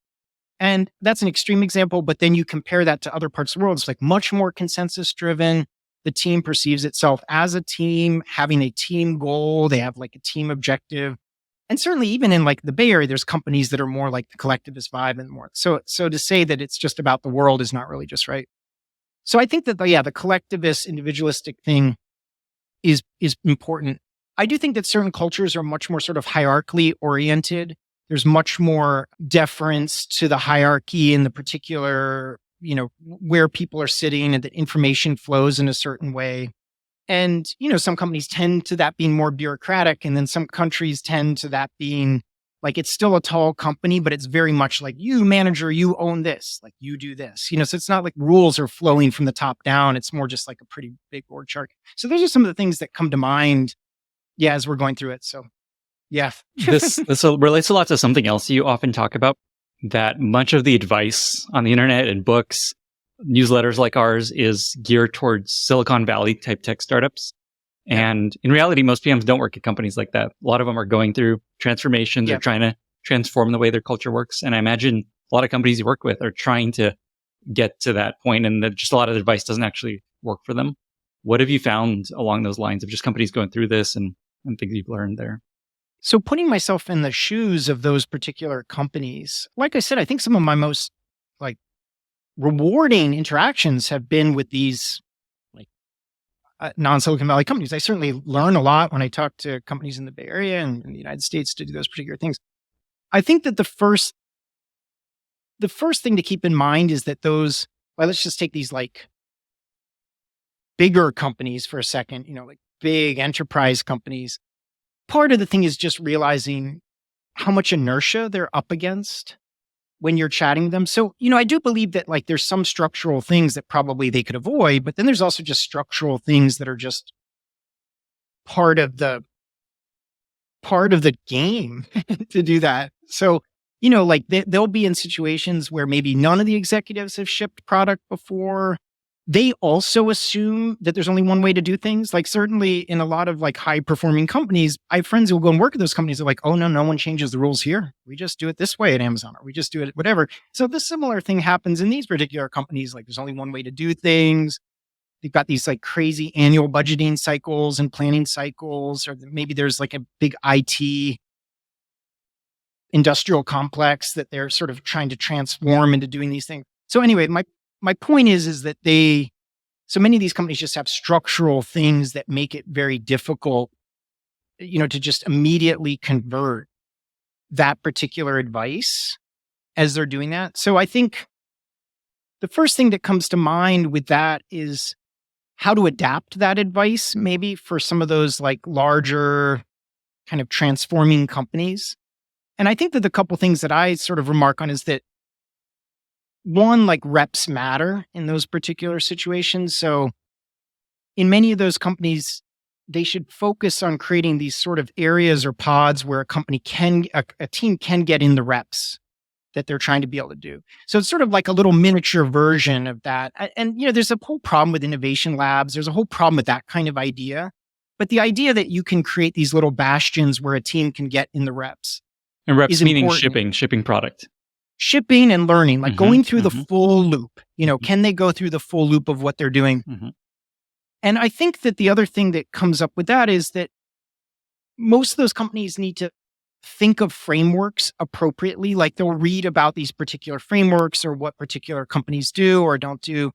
And that's an extreme example, but then you compare that to other parts of the world. It's like much more consensus driven. The team perceives itself as a team, having a team goal. They have like a team objective. And certainly even in like the Bay Area, there's companies that are more like the collectivist vibe and more. So to say that it's just about the world is not really just right. So I think that the collectivist individualistic thing is important. I do think that certain cultures are much more sort of hierarchically oriented. There's much more deference to the hierarchy in the particular, where people are sitting and that information flows in a certain way. And, some companies tend to that being more bureaucratic. And then some countries tend to that being like, it's still a tall company, but it's very much like you manager, you own this, like you do this, so it's not like rules are flowing from the top down. It's more just like a pretty big org chart. So those are some of the things that come to mind. Yeah. As we're going through it. So yeah. This relates a lot to something else you often talk about, that much of the advice on the internet and books, newsletters like ours, is geared towards Silicon Valley type tech startups. And in reality, most PMs don't work at companies like that. A lot of them are going through transformations. They're trying to transform the way their culture works. And I imagine a lot of companies you work with are trying to get to that point, and that just a lot of the advice doesn't actually work for them. What have you found along those lines of just companies going through this and things you've learned there? So putting myself in the shoes of those particular companies, like I said, I think some of my most like rewarding interactions have been with these like non-Silicon Valley companies. I certainly learn a lot when I talk to companies in the Bay Area and in the United States to do those particular things. I think that the first thing to keep in mind is that let's just take these like bigger companies for a second, like big enterprise companies. Part of the thing is just realizing how much inertia they're up against when you're chatting with them. So, I do believe that like there's some structural things that probably they could avoid, but then there's also just structural things that are just part of the game to do that. So, like they'll be in situations where maybe none of the executives have shipped product before. They also assume that there's only one way to do things. Like certainly in a lot of like high performing companies, I have friends who will go and work at those companies. They're like, oh no one changes the rules here. We just do it this way at Amazon, or we just do it whatever. So the similar thing happens in these particular companies. Like there's only one way to do things. They've got these like crazy annual budgeting cycles and planning cycles, or maybe there's like a big IT industrial complex that they're sort of trying to transform into doing these things. So anyway, my point is that so many of these companies just have structural things that make it very difficult, to just immediately convert that particular advice as they're doing that. So I think the first thing that comes to mind with that is how to adapt that advice, maybe for some of those like larger kind of transforming companies. And I think that the couple things that I sort of remark on is that one, like reps matter in those particular situations. So in many of those companies, they should focus on creating these sort of areas or pods where a team can get in the reps that they're trying to be able to do. So it's sort of like a little miniature version of that. And, there's a whole problem with innovation labs. There's a whole problem with that kind of idea. But the idea that you can create these little bastions where a team can get in the reps. And reps meaning shipping product. Shipping and learning, like going through the full loop. Can they go through the full loop of what they're doing? And I think that the other thing that comes up with that is that most of those companies need to think of frameworks appropriately. Like they'll read about these particular frameworks or what particular companies do or don't do.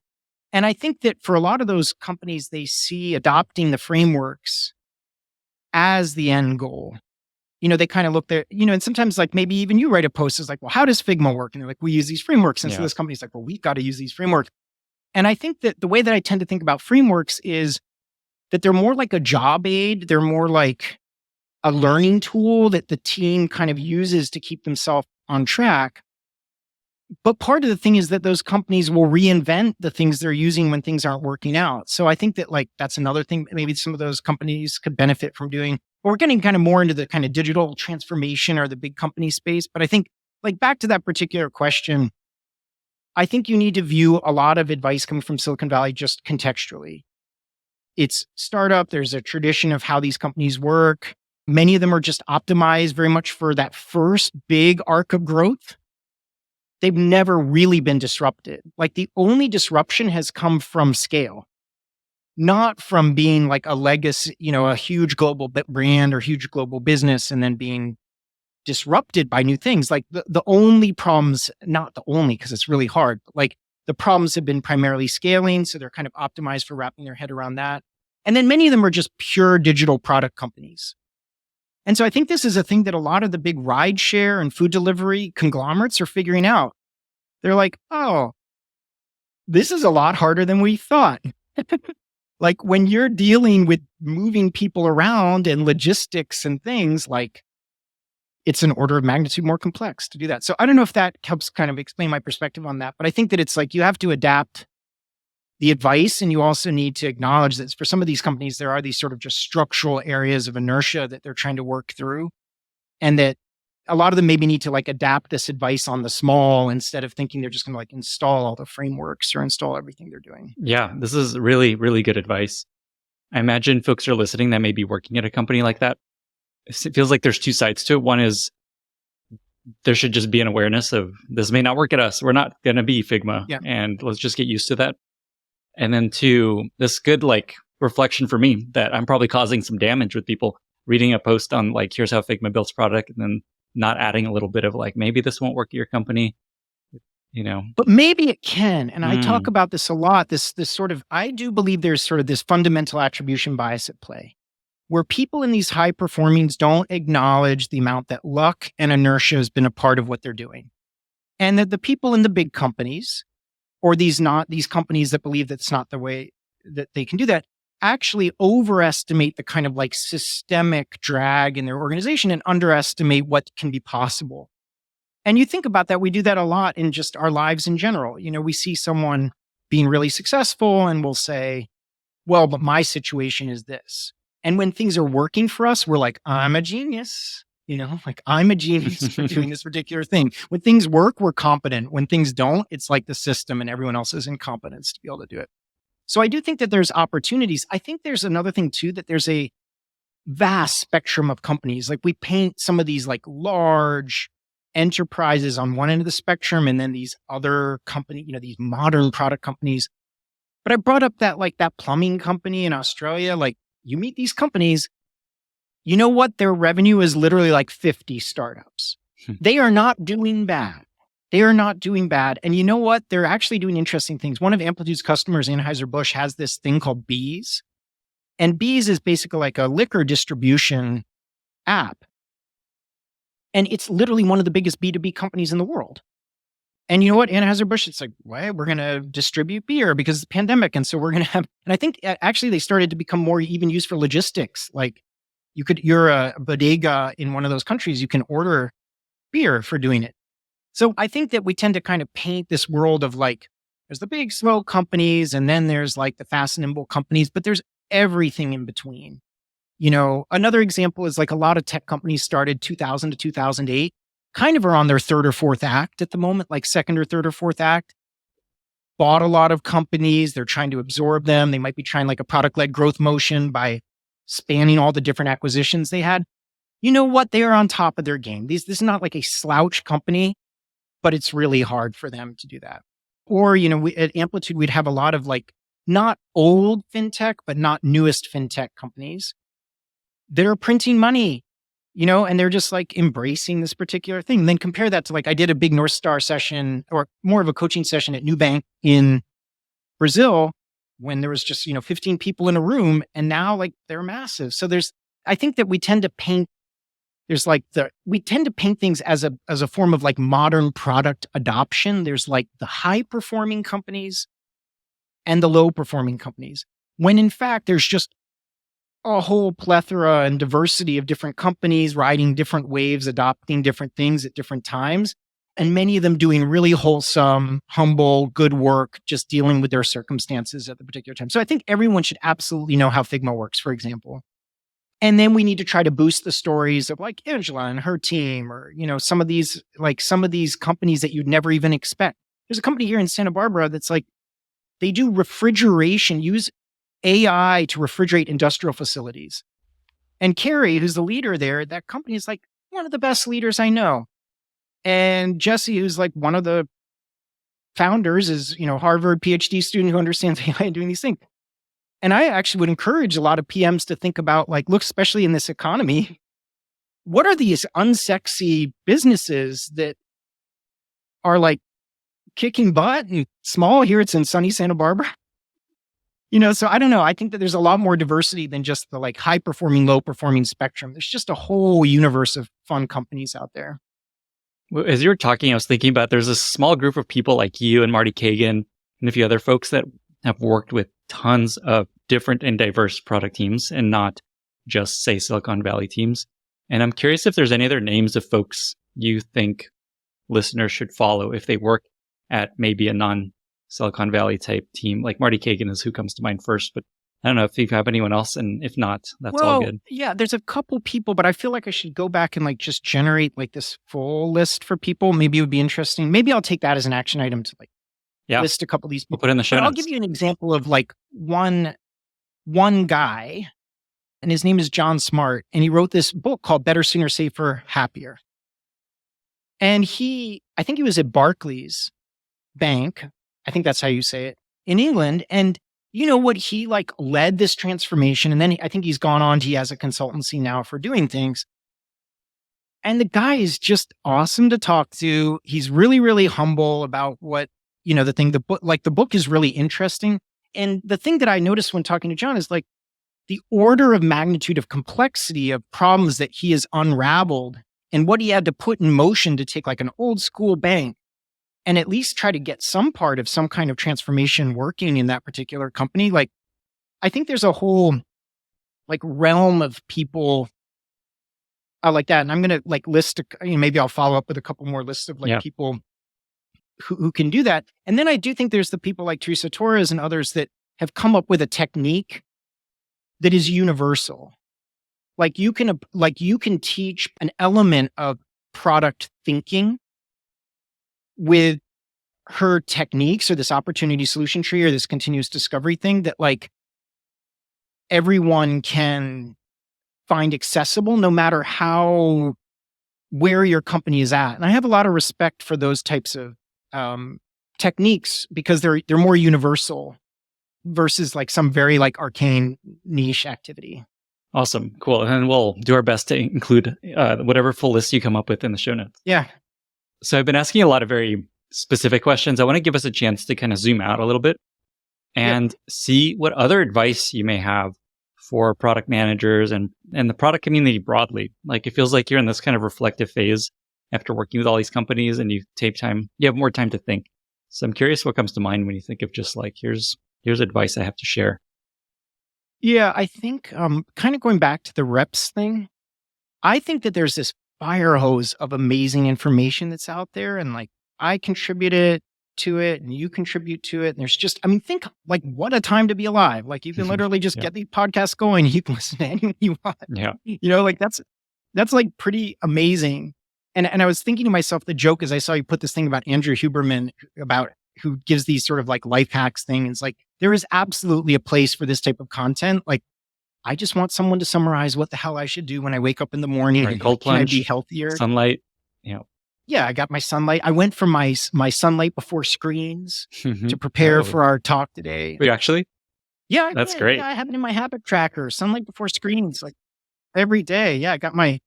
And I think that for a lot of those companies, they see adopting the frameworks as the end goal. They kind of look there, and sometimes like maybe even you write a post is like, well, how does Figma work? And they're like, we use these frameworks. And so this company's like, well, we've got to use these frameworks. And I think that the way that I tend to think about frameworks is that they're more like a job aid. They're more like a learning tool that the team kind of uses to keep themselves on track. But part of the thing is that those companies will reinvent the things they're using when things aren't working out. So I think that like, that's another thing maybe some of those companies could benefit from doing. We're getting kind of more into the kind of digital transformation or the big company space. But I think like back to that particular question, I think you need to view a lot of advice coming from Silicon Valley just contextually. It's startup. There's a tradition of how these companies work. Many of them are just optimized very much for that first big arc of growth. They've never really been disrupted. Like the only disruption has come from scale, not from being like a legacy, a huge global brand or huge global business and then being disrupted by new things. Like the only problems, not the only, because it's really hard, but like the problems have been primarily scaling. So they're kind of optimized for wrapping their head around that. And then many of them are just pure digital product companies. And so I think this is a thing that a lot of the big rideshare and food delivery conglomerates are figuring out. They're like, oh, this is a lot harder than we thought. Like when you're dealing with moving people around and logistics and things, like it's an order of magnitude more complex to do that. So I don't know if that helps kind of explain my perspective on that, but I think that it's like you have to adapt the advice, and you also need to acknowledge that for some of these companies, there are these sort of just structural areas of inertia that they're trying to work through, and that a lot of them maybe need to like adapt this advice on the small instead of thinking they're just going to like install all the frameworks or install everything they're doing. Yeah, this is really, really good advice. I imagine folks are listening that may be working at a company like that. It feels like there's two sides to it. One is there should just be an awareness of this may not work at us. We're not going to be Figma, and let's just get used to that. And then two, this good like reflection for me that I'm probably causing some damage with people reading a post on like, here's how Figma builds product, and then not adding a little bit of like, maybe this won't work at your company, But maybe it can. And I talk about this a lot, this sort of, I do believe there's sort of this fundamental attribution bias at play, where people in these high performings don't acknowledge the amount that luck and inertia has been a part of what they're doing. And that the people in the big companies, or these companies that believe that's not the way that they can do that, actually overestimate the kind of like systemic drag in their organization and underestimate what can be possible. And you think about that, we do that a lot in just our lives in general. We see someone being really successful and we'll say, well, but my situation is this. And when things are working for us, we're like, I'm a genius. Like I'm a genius for doing this particular thing. When things work, we're competent. When things don't, it's like the system and everyone else's incompetence to be able to do it. So I do think that there's opportunities. I think there's another thing too, that there's a vast spectrum of companies. Like we paint some of these like large enterprises on one end of the spectrum and then these other these modern product companies. But I brought up that plumbing company in Australia, like you meet these companies, you know what? Their revenue is literally like 50 startups. They are not doing bad. They are not doing bad. And you know what? They're actually doing interesting things. One of Amplitude's customers, Anheuser-Busch, has this thing called Bees. And Bees is basically like a liquor distribution app. And it's literally one of the biggest B2B companies in the world. And you know what? Anheuser-Busch, it's like, well, we're going to distribute beer because of the pandemic. And so we're going to have, and I think actually they started to become more even used for logistics. Like you're a bodega in one of those countries, you can order beer for doing it. So I think that we tend to kind of paint this world of like, there's the big, slow companies, and then there's like the fast and nimble companies, but there's everything in between. Another example is like a lot of tech companies started 2000 to 2008, kind of are on their third or fourth act at the moment, like second or third or fourth act. Bought a lot of companies. They're trying to absorb them. They might be trying like a product-led growth motion by spanning all the different acquisitions they had. You know what? They are on top of their game. This is not like a slouch company, but it's really hard for them to do that. Or, at Amplitude, we'd have a lot of like not old fintech, but not newest fintech companies that are printing money, and they're just like embracing this particular thing. And then compare that to like, I did a big North Star session or more of a coaching session at Nubank in Brazil when there was just, 15 people in a room, and now like they're massive. So I think that we tend to paint things as a form of like modern product adoption. There's like the high performing companies and the low performing companies, when in fact there's just a whole plethora and diversity of different companies riding different waves, adopting different things at different times, and many of them doing really wholesome, humble, good work, just dealing with their circumstances at the particular time. So I think everyone should absolutely know how Figma works, for example. And then we need to try to boost the stories of like Angela and her team, or, some of these companies that you'd never even expect. There's a company here in Santa Barbara that's like, they do refrigeration, use AI to refrigerate industrial facilities. And Carrie, who's the leader there, that company is like one of the best leaders I know. And Jesse, who's like one of the founders, is, Harvard PhD student who understands AI and doing these things. And I actually would encourage a lot of PMs to think about, like, look, especially in this economy, what are these unsexy businesses that are like kicking butt and small? Here it's in sunny Santa Barbara. So I don't know. I think that there's a lot more diversity than just the like high performing, low performing spectrum. There's just a whole universe of fun companies out there. Well, as you were talking, I was thinking about there's a small group of people like you and Marty Kagan and a few other folks that have worked with tons of different and diverse product teams and not just, say, Silicon Valley teams. And I'm curious if there's any other names of folks you think listeners should follow if they work at maybe a non-Silicon Valley type team. Like Marty Kagan is who comes to mind first, but I don't know if you have anyone else, and if not, that's all good. Yeah, there's a couple people, but I feel like I should go back and like just generate like this full list for people. Maybe it would be interesting. Maybe I'll take that as an action item to like list a couple of these people. We'll put it in the show notes. I'll give you an example of like one guy, and his name is John Smart, and he wrote this book called Better, Sooner, Safer, Happier. And I think he was at Barclays Bank, I think that's how you say it, in England. And you know what? He like led this transformation. And then I think he's gone on, he has a consultancy now for doing things. And the guy is just awesome to talk to. He's really, really humble about what, the book is really interesting. And the thing that I noticed when talking to John is like the order of magnitude of complexity of problems that he has unraveled and what he had to put in motion to take like an old school bank and at least try to get some part of some kind of transformation working in that particular company. Like, I think there's a whole like realm of people like that. And I'm going to like list, maybe I'll follow up with a couple more lists of like people who can do that. And then I do think there's the people like Teresa Torres and others that have come up with a technique that is universal. Like you can teach an element of product thinking with her techniques or this opportunity solution tree or this continuous discovery thing that like everyone can find accessible no matter where your company is at. And I have a lot of respect for those types of techniques because they're more universal versus like some very like arcane niche activity. Awesome. Cool. And we'll do our best to include whatever full list you come up with in the show notes. Yeah. So I've been asking a lot of very specific questions. I want to give us a chance to kind of zoom out a little bit and see what other advice you may have for product managers and the product community broadly. Like it feels like you're in this kind of reflective phase after working with all these companies and you have more time to think. So I'm curious what comes to mind when you think of just like, here's advice I have to share. Yeah, I think kind of going back to the reps thing, I think that there's this fire hose of amazing information that's out there. And like I contributed to it and you contribute to it. And there's just, think like what a time to be alive. Like you can literally just get these podcasts going. You can listen to anyone you want. Yeah. Like that's like pretty amazing. And I was thinking to myself, the joke is I saw you put this thing about Andrew Huberman about who gives these sort of like life hacks thing. It's like, there is absolutely a place for this type of content. Like, I just want someone to summarize what the hell I should do when I wake up in the morning. Right, cold plunge, can I be healthier? Sunlight. Yeah, I got my sunlight. I went for my sunlight before screens to prepare for our talk today. Wait, actually? Yeah. That's great. Yeah, I have it in my habit tracker, sunlight before screens, like every day. Yeah, I got my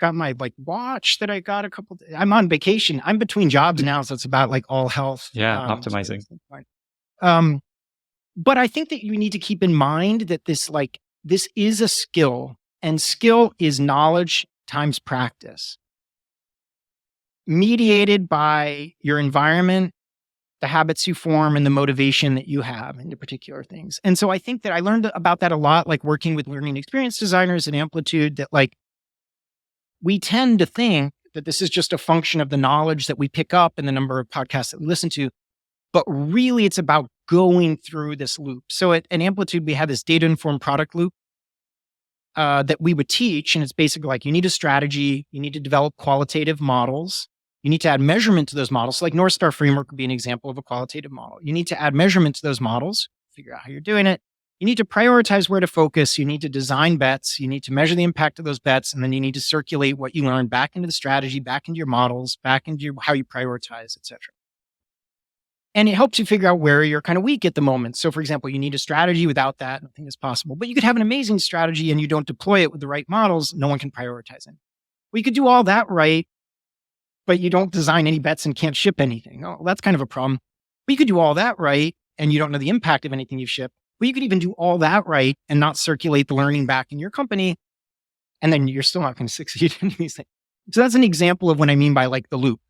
like watch that I got a couple days. I'm on vacation. I'm between jobs now, so it's about like all health. Yeah, optimizing. But I think that you need to keep in mind that this is a skill, and skill is knowledge times practice, mediated by your environment, the habits you form, and the motivation that you have into particular things. And so I think that I learned about that a lot, like working with learning experience designers at Amplitude, that like we tend to think that this is just a function of the knowledge that we pick up and the number of podcasts that we listen to. But really, it's about going through this loop. So at Amplitude, we have this data-informed product loop. that we would teach. And it's basically like, you need a strategy, you need to develop qualitative models, you need to add measurement to those models. So like North Star framework would be an example of a qualitative model. You need to add measurement to those models, figure out how you're doing it. You need to prioritize where to focus. You need to design bets. You need to measure the impact of those bets. And then you need to circulate what you learned back into the strategy, back into your models, back into how you prioritize, et cetera. And it helps you figure out where you're kind of weak at the moment. So for example, you need a strategy. Without that, nothing is possible. But you could have an amazing strategy and you don't deploy it with the right models. No one can prioritize it. We could do all that right, but you don't design any bets and can't ship anything. Oh, that's kind of a problem. But you could do all that right and you don't know the impact of anything you've shipped. But you could even do all that right and not circulate the learning back in your company. And then you're still not going to succeed in these things. So that's an example of what I mean by like the loop.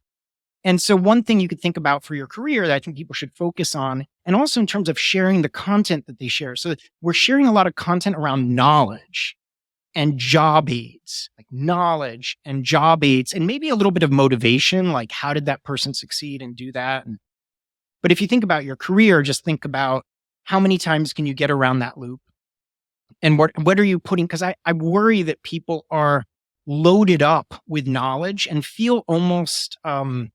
And so one thing you could think about for your career that I think people should focus on, and also in terms of sharing the content that they share. So we're sharing a lot of content around knowledge and job aids, like knowledge and job aids, and maybe a little bit of motivation, like how did that person succeed and do that? But if you think about your career, just think about how many times can you get around that loop? And what are you putting? Because I worry that people are loaded up with knowledge and feel almost, I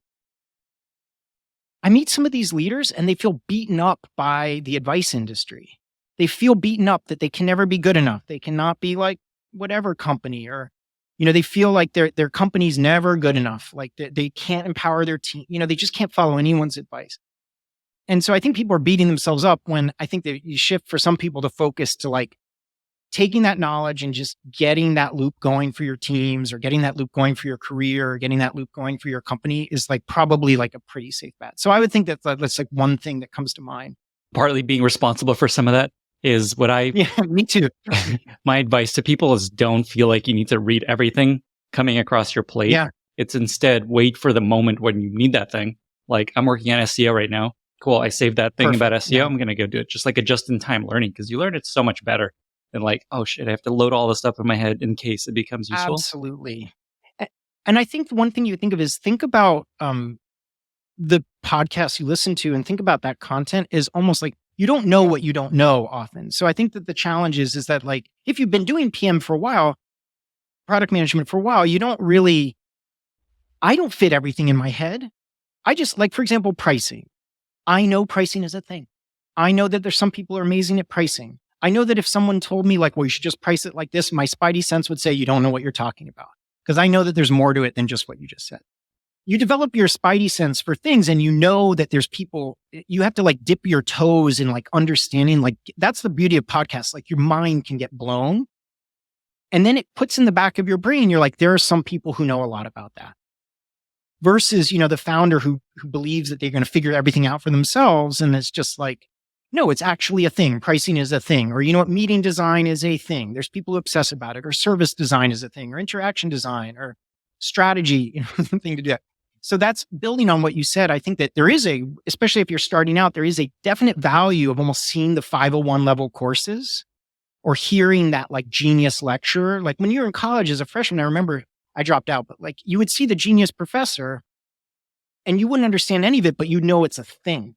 meet some of these leaders and they feel beaten up by the advice industry. They feel beaten up that they can never be good enough. They cannot be like whatever company, or, they feel like their company's never good enough. Like they can't empower their team. They just can't follow anyone's advice. And so I think people are beating themselves up when I think that you shift for some people to focus to like taking that knowledge and just getting that loop going for your teams, or getting that loop going for your career, or getting that loop going for your company is like probably like a pretty safe bet. So I would think that's like one thing that comes to mind. Partly being responsible for some of that is what Yeah, me too. my advice to people is don't feel like you need to read everything coming across your plate. Yeah. It's instead wait for the moment when you need that thing. Like I'm working on SEO right now. Cool. I saved that thing about SEO. Yeah. I'm going to go do it. Just like a just-in-time learning, because you learn it so much better than like, oh shit, I have to load all this stuff in my head in case it becomes useful. Absolutely. And I think one thing you think of is think about the podcasts you listen to, and think about that content is almost like you don't know what you don't know often. So I think that the challenge is that like, if you've been doing PM for a while, product management for a while, I don't fit everything in my head. I just like, for example, pricing. I know pricing is a thing. I know that there's some people who are amazing at pricing. I know that if someone told me like, well, you should just price it like this, my spidey sense would say, you don't know what you're talking about. Because I know that there's more to it than just what you just said. You develop your spidey sense for things, and you know that there's people, you have to like dip your toes in like understanding, like that's the beauty of podcasts. Like your mind can get blown. And then it puts in the back of your brain, you're like, there are some people who know a lot about that. Versus, the founder who believes that they're going to figure everything out for themselves. And it's just like, no, it's actually a thing. Pricing is a thing. Or, meeting design is a thing. There's people who obsess about it. Or service design is a thing. Or interaction design. Or strategy, the thing to do that. So that's building on what you said. I think that there is especially if you're starting out, there is a definite value of almost seeing the 501 level courses or hearing that like genius lecturer. Like when you were in college as a freshman, I remember I dropped out, but like you would see the genius professor and you wouldn't understand any of it, but it's a thing.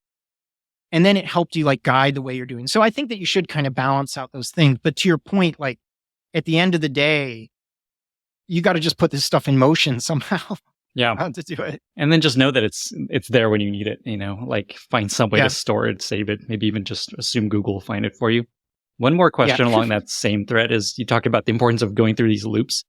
And then it helped you like guide the way you're doing. So I think that you should kind of balance out those things. But to your point, like at the end of the day, you got to just put this stuff in motion somehow. Yeah. To do it. And then just know that it's there when you need it, like find some way to store it, save it, maybe even just assume Google will find it for you. One more question along that same thread is you talked about the importance of going through these loops.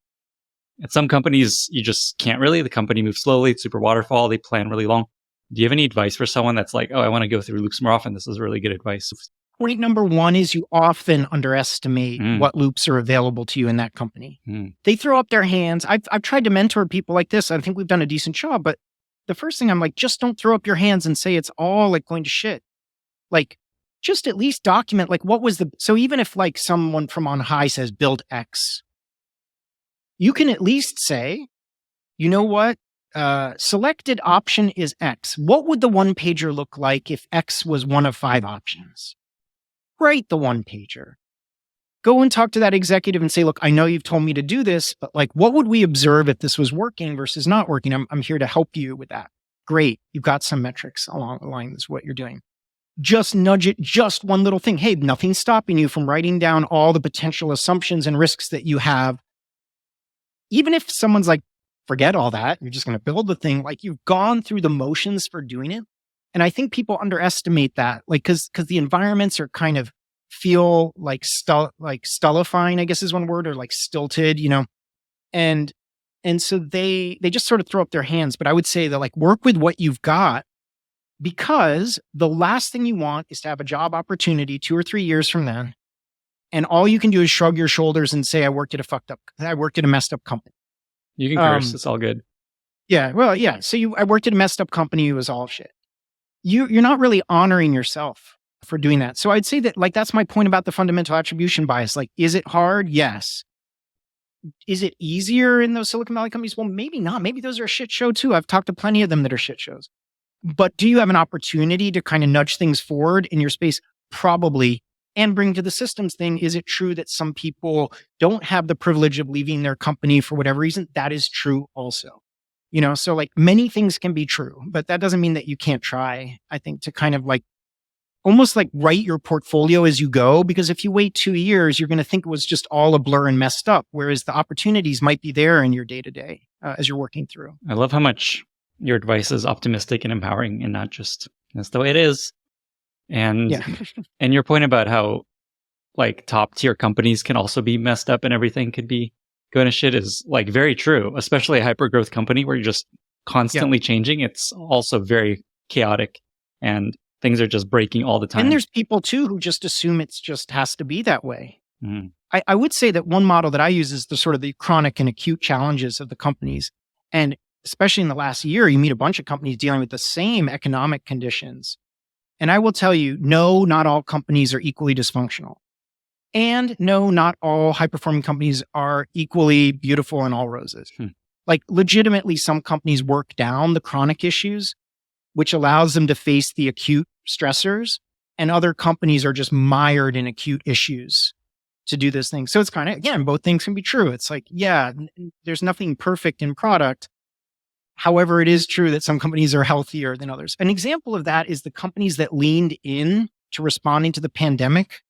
At some companies, you just can't really. The company moves slowly. It's super waterfall. They plan really long. Do you have any advice for someone that's like, oh, I want to go through loops more often? This is really good advice. Point number one is you often underestimate what loops are available to you in that company. They throw up their hands. I've tried to mentor people like this. I think we've done a decent job. But the first thing I'm like, just don't throw up your hands and say it's all like going to shit. Like, just at least document like so even if like someone from on high says build X, you can at least say, you know what? Selected option is X. What would the one pager look like if X was one of 5 options? Write the one pager. Go and talk to that executive and say, look, I know you've told me to do this, but like, what would we observe if this was working versus not working? I'm here to help you with that. Great. You've got some metrics along the line with what you're doing. just nudge it just one little thing. Hey, nothing's stopping you from writing down all the potential assumptions and risks that you have. Even if someone's like, forget all that, you're just going to build the thing, like you've gone through the motions for doing it. And I think people underestimate that, like, because the environments are kind of feel like stullifying, I guess is one word, or like stilted, and so they just sort of throw up their hands. But I would say that, like, work with what you've got, because the last thing you want is to have a job opportunity 2 or 3 years from then, and all you can do is shrug your shoulders and say, I worked at a messed up company. You can curse. It's all good. Yeah. Well, yeah. So I worked at a messed up company. It was all shit. You're not really honoring yourself for doing that. So I'd say that, like, that's my point about the fundamental attribution bias. Like, is it hard? Yes. Is it easier in those Silicon Valley companies? Well, maybe not. Maybe those are a shit show too. I've talked to plenty of them that are shit shows. But do you have an opportunity to kind of nudge things forward in your space? Probably. And bring to the systems thing, is it true that some people don't have the privilege of leaving their company for whatever reason? That is true also. So like many things can be true, but that doesn't mean that you can't try, I think, to kind of like almost like write your portfolio as you go. Because if you wait 2 years, you're going to think it was just all a blur and messed up, whereas the opportunities might be there in your day-to-day as you're working through. I love how much your advice is optimistic and empowering, and not just, that's the way it is. And yeah. And your point about how like top tier companies can also be messed up and everything could be going to shit is like very true, especially a hyper growth company where you're just constantly changing. It's also very chaotic and things are just breaking all the time. And there's people too who just assume it's just has to be that way. I would say that one model that I use is the sort of the chronic and acute challenges of the companies. And especially in the last year, you meet a bunch of companies dealing with the same economic conditions. And I will tell you, no, not all companies are equally dysfunctional. And no, not all high-performing companies are equally beautiful and all roses. Like, legitimately, some companies work down the chronic issues, which allows them to face the acute stressors. And other companies are just mired in acute issues to do this thing. So it's kind of, again, both things can be true. It's like, yeah, there's nothing perfect in product. However, it is true that some companies are healthier than others. An example of that is the companies that leaned in to responding to the pandemic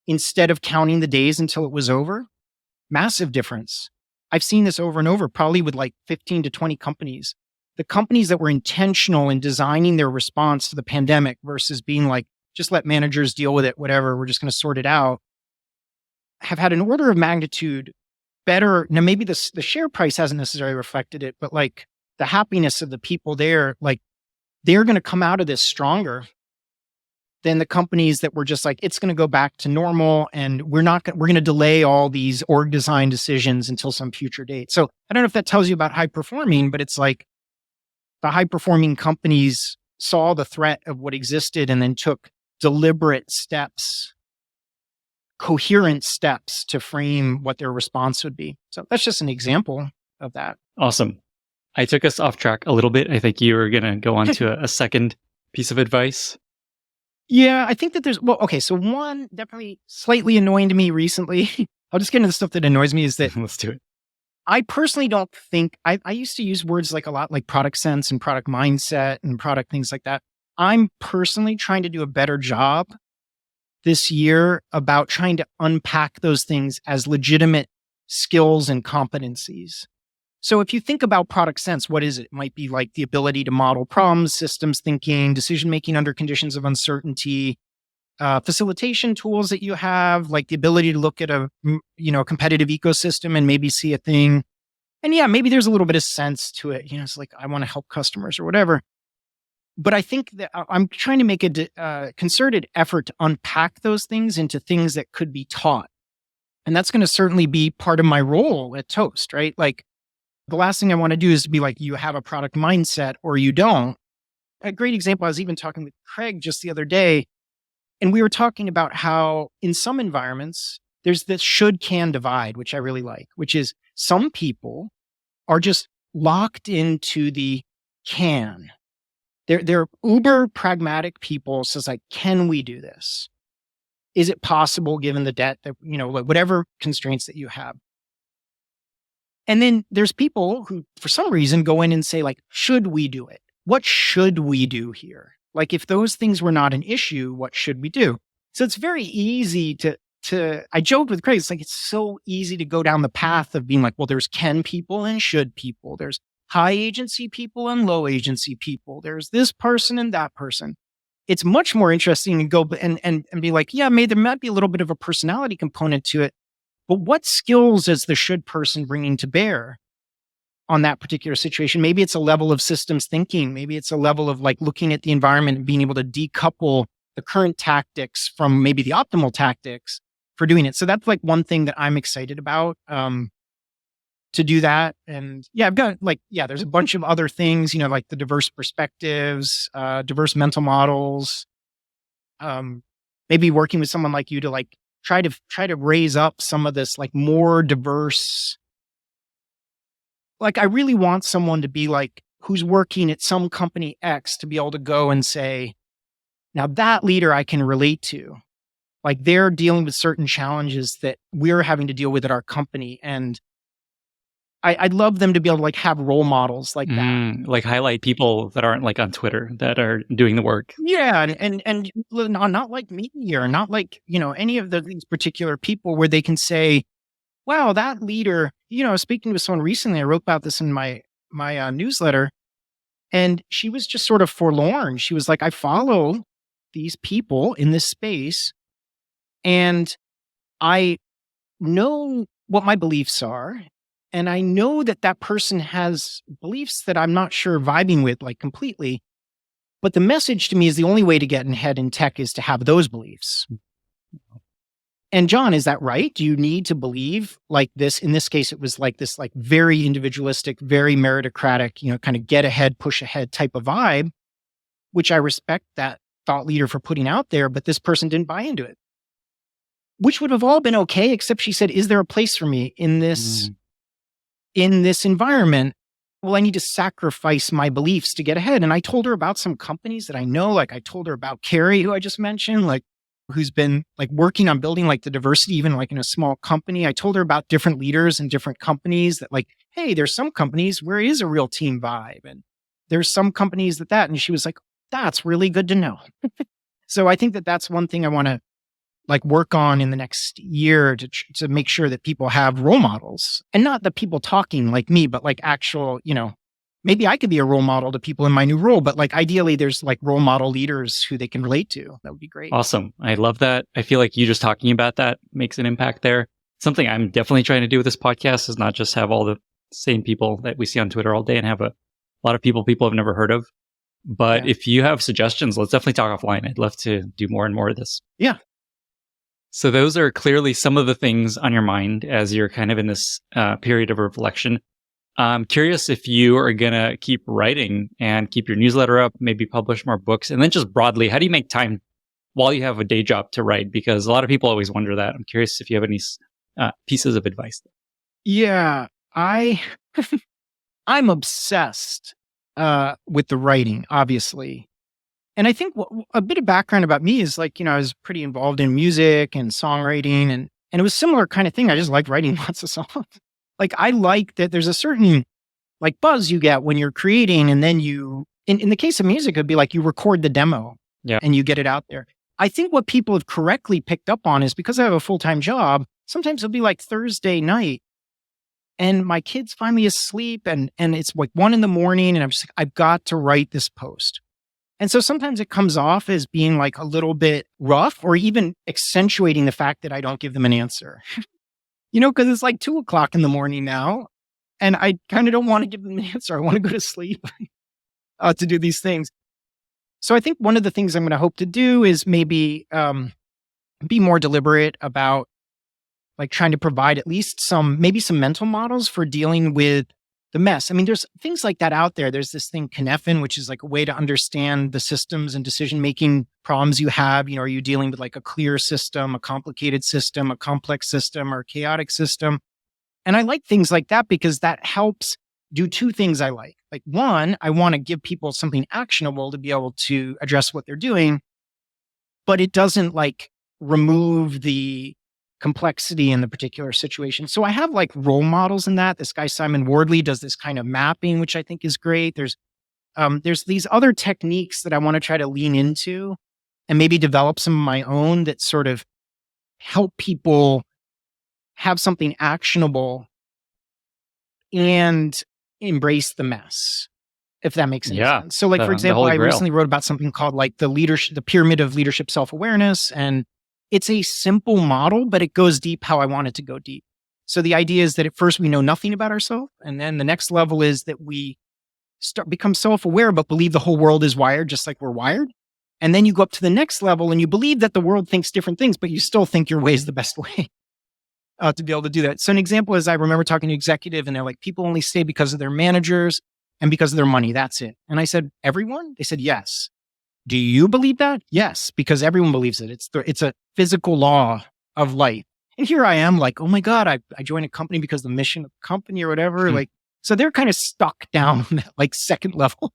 instead of counting the days until it was over. Massive difference. I've seen this over and over, probably with like 15 to 20 companies. The companies that were intentional in designing their response to the pandemic versus being like, just let managers deal with it, whatever, we're just going to sort it out, have had an order of magnitude better. Now, maybe the share price hasn't necessarily reflected it, but like, the happiness of the people there, like, they're going to come out of this stronger than the companies that were just like, it's going to go back to normal and we're going to delay all these org design decisions until some future date. So I don't know if that tells you about high performing, but it's like the high performing companies saw the threat of what existed and then took deliberate steps, coherent steps to frame what their response would be. So that's just an example of that. Awesome. I took us off track a little bit. I think you were going to go on to a second piece of advice. Yeah, I think that so one definitely slightly annoying to me recently, I'll just get into the stuff that annoys me, is that let's do it. I personally don't think, I used to use words like a lot like product sense and product mindset and product things like that. I'm personally trying to do a better job this year about trying to unpack those things as legitimate skills and competencies. So if you think about product sense, what is it? It might be like the ability to model problems, systems thinking, decision-making under conditions of uncertainty, facilitation tools that you have, like the ability to look at a competitive ecosystem and maybe see a thing. And yeah, maybe there's a little bit of sense to it. It's like, I want to help customers or whatever. But I think that I'm trying to make a concerted effort to unpack those things into things that could be taught. And that's going to certainly be part of my role at Toast, right? Like, the last thing I want to do is to be like, you have a product mindset or you don't. A great example, I was even talking with Craig just the other day, and we were talking about how in some environments, there's this should-can divide, which I really like, which is some people are just locked into the can. They're uber pragmatic people. So it's like, can we do this? Is it possible given the debt that, whatever constraints that you have? And then there's people who, for some reason, go in and say, like, should we do it? What should we do here? Like if those things were not an issue, what should we do? So it's very easy I joked with Craig, it's like, it's so easy to go down the path of being like, well, there's can people and should people. There's high agency people and low agency people. There's this person and that person. It's much more interesting to go and be like, yeah, maybe there might be a little bit of a personality component to it, but what skills is the should person bringing to bear on that particular situation? Maybe it's a level of systems thinking. Maybe it's a level of like looking at the environment and being able to decouple the current tactics from maybe the optimal tactics for doing it. So that's like one thing that I'm excited about, to do that. And yeah, I've got like, yeah, there's a bunch of other things, like the diverse perspectives, diverse mental models, maybe working with someone like you to like try to raise up some of this like more diverse. Like I really want someone to be like, who's working at some company X to be able to go and say, now that leader I can relate to. Like they're dealing with certain challenges that we're having to deal with at our company. And I'd love them to be able to like have role models like that. Like highlight people that aren't like on Twitter that are doing the work. Yeah. And not like me or not like, any of these particular people where they can say, wow, that leader, speaking with someone recently, I wrote about this in my newsletter, and she was just sort of forlorn. She was like, I follow these people in this space and I know what my beliefs are. And I know that person has beliefs that I'm not sure vibing with like completely. But the message to me is the only way to get ahead in tech is to have those beliefs. And John, is that right? Do you need to believe like this? In this case, it was like this like very individualistic, very meritocratic, kind of get ahead, push ahead type of vibe, which I respect that thought leader for putting out there, but this person didn't buy into it. Which would have all been okay, except she said, is there a place for me in this environment? Well, I need to sacrifice my beliefs to get ahead. And I told her about some companies that I know, like I told her about Carrie, who I just mentioned, like who's been like working on building like the diversity, even like in a small company. I told her about different leaders in different companies that like, hey, there's some companies where it is a real team vibe. And there's some companies that, and she was like, that's really good to know. So I think that's one thing I want to like work on in the next year to make sure that people have role models, and not the people talking like me, but like actual, maybe I could be a role model to people in my new role, but like ideally there's like role model leaders who they can relate to. That would be great. Awesome. I love that. I feel like you just talking about that makes an impact there. Something I'm definitely trying to do with this podcast is not just have all the same people that we see on Twitter all day and have a lot of people have never heard of. But if you have suggestions, let's definitely talk offline. I'd love to do more and more of this. Yeah. So those are clearly some of the things on your mind as you're kind of in this period of reflection. I'm curious if you are going to keep writing and keep your newsletter up, maybe publish more books, and then just broadly, how do you make time while you have a day job to write? Because a lot of people always wonder that. I'm curious if you have any pieces of advice. Yeah, I'm obsessed with the writing, obviously. And I think a bit of background about me is like, I was pretty involved in music and songwriting, and it was a similar kind of thing. I just liked writing lots of songs. Like I like that there's a certain like buzz you get when you're creating, and then in the case of music, it'd be like you record the demo and you get it out there. I think what people have correctly picked up on is because I have a full-time job, sometimes it'll be like Thursday night and my kid's finally asleep and it's like 1 a.m. and I'm just like, I've got to write this post. And so sometimes it comes off as being like a little bit rough or even accentuating the fact that I don't give them an answer, because it's like 2:00 a.m. now and I kind of don't want to give them an answer. I want to go to sleep to do these things. So I think one of the things I'm going to hope to do is maybe be more deliberate about like trying to provide at least some mental models for dealing with the mess. I mean, there's things like that out there. There's this thing, Kinefin, which is like a way to understand the systems and decision-making problems you have. Are you dealing with like a clear system, a complicated system, a complex system, or a chaotic system? And I like things like that because that helps do two things I like. Like one, I want to give people something actionable to be able to address what they're doing, but it doesn't like remove the complexity in the particular situation. So I have like role models in that. This guy, Simon Wardley, does this kind of mapping, which I think is great. There's there's these other techniques that I want to try to lean into and maybe develop some of my own that sort of help people have something actionable and embrace the mess, if that makes any sense. So like, for example, I recently wrote about something called like the pyramid of leadership self-awareness. And it's a simple model, but it goes deep how I want it to go deep. So the idea is that at first we know nothing about ourselves. And then the next level is that we become self-aware, but believe the whole world is wired just like we're wired. And then you go up to the next level and you believe that the world thinks different things, but you still think your way is the best way to be able to do that. So an example is I remember talking to an executive and they're like, people only stay because of their managers and because of their money. That's it. And I said, everyone? They said, yes. Do you believe that? Yes, because everyone believes it. It's a physical law of life. And here I am like, oh my God, I joined a company because of the mission of the company or whatever. Like, so they're kind of stuck down on that like second level,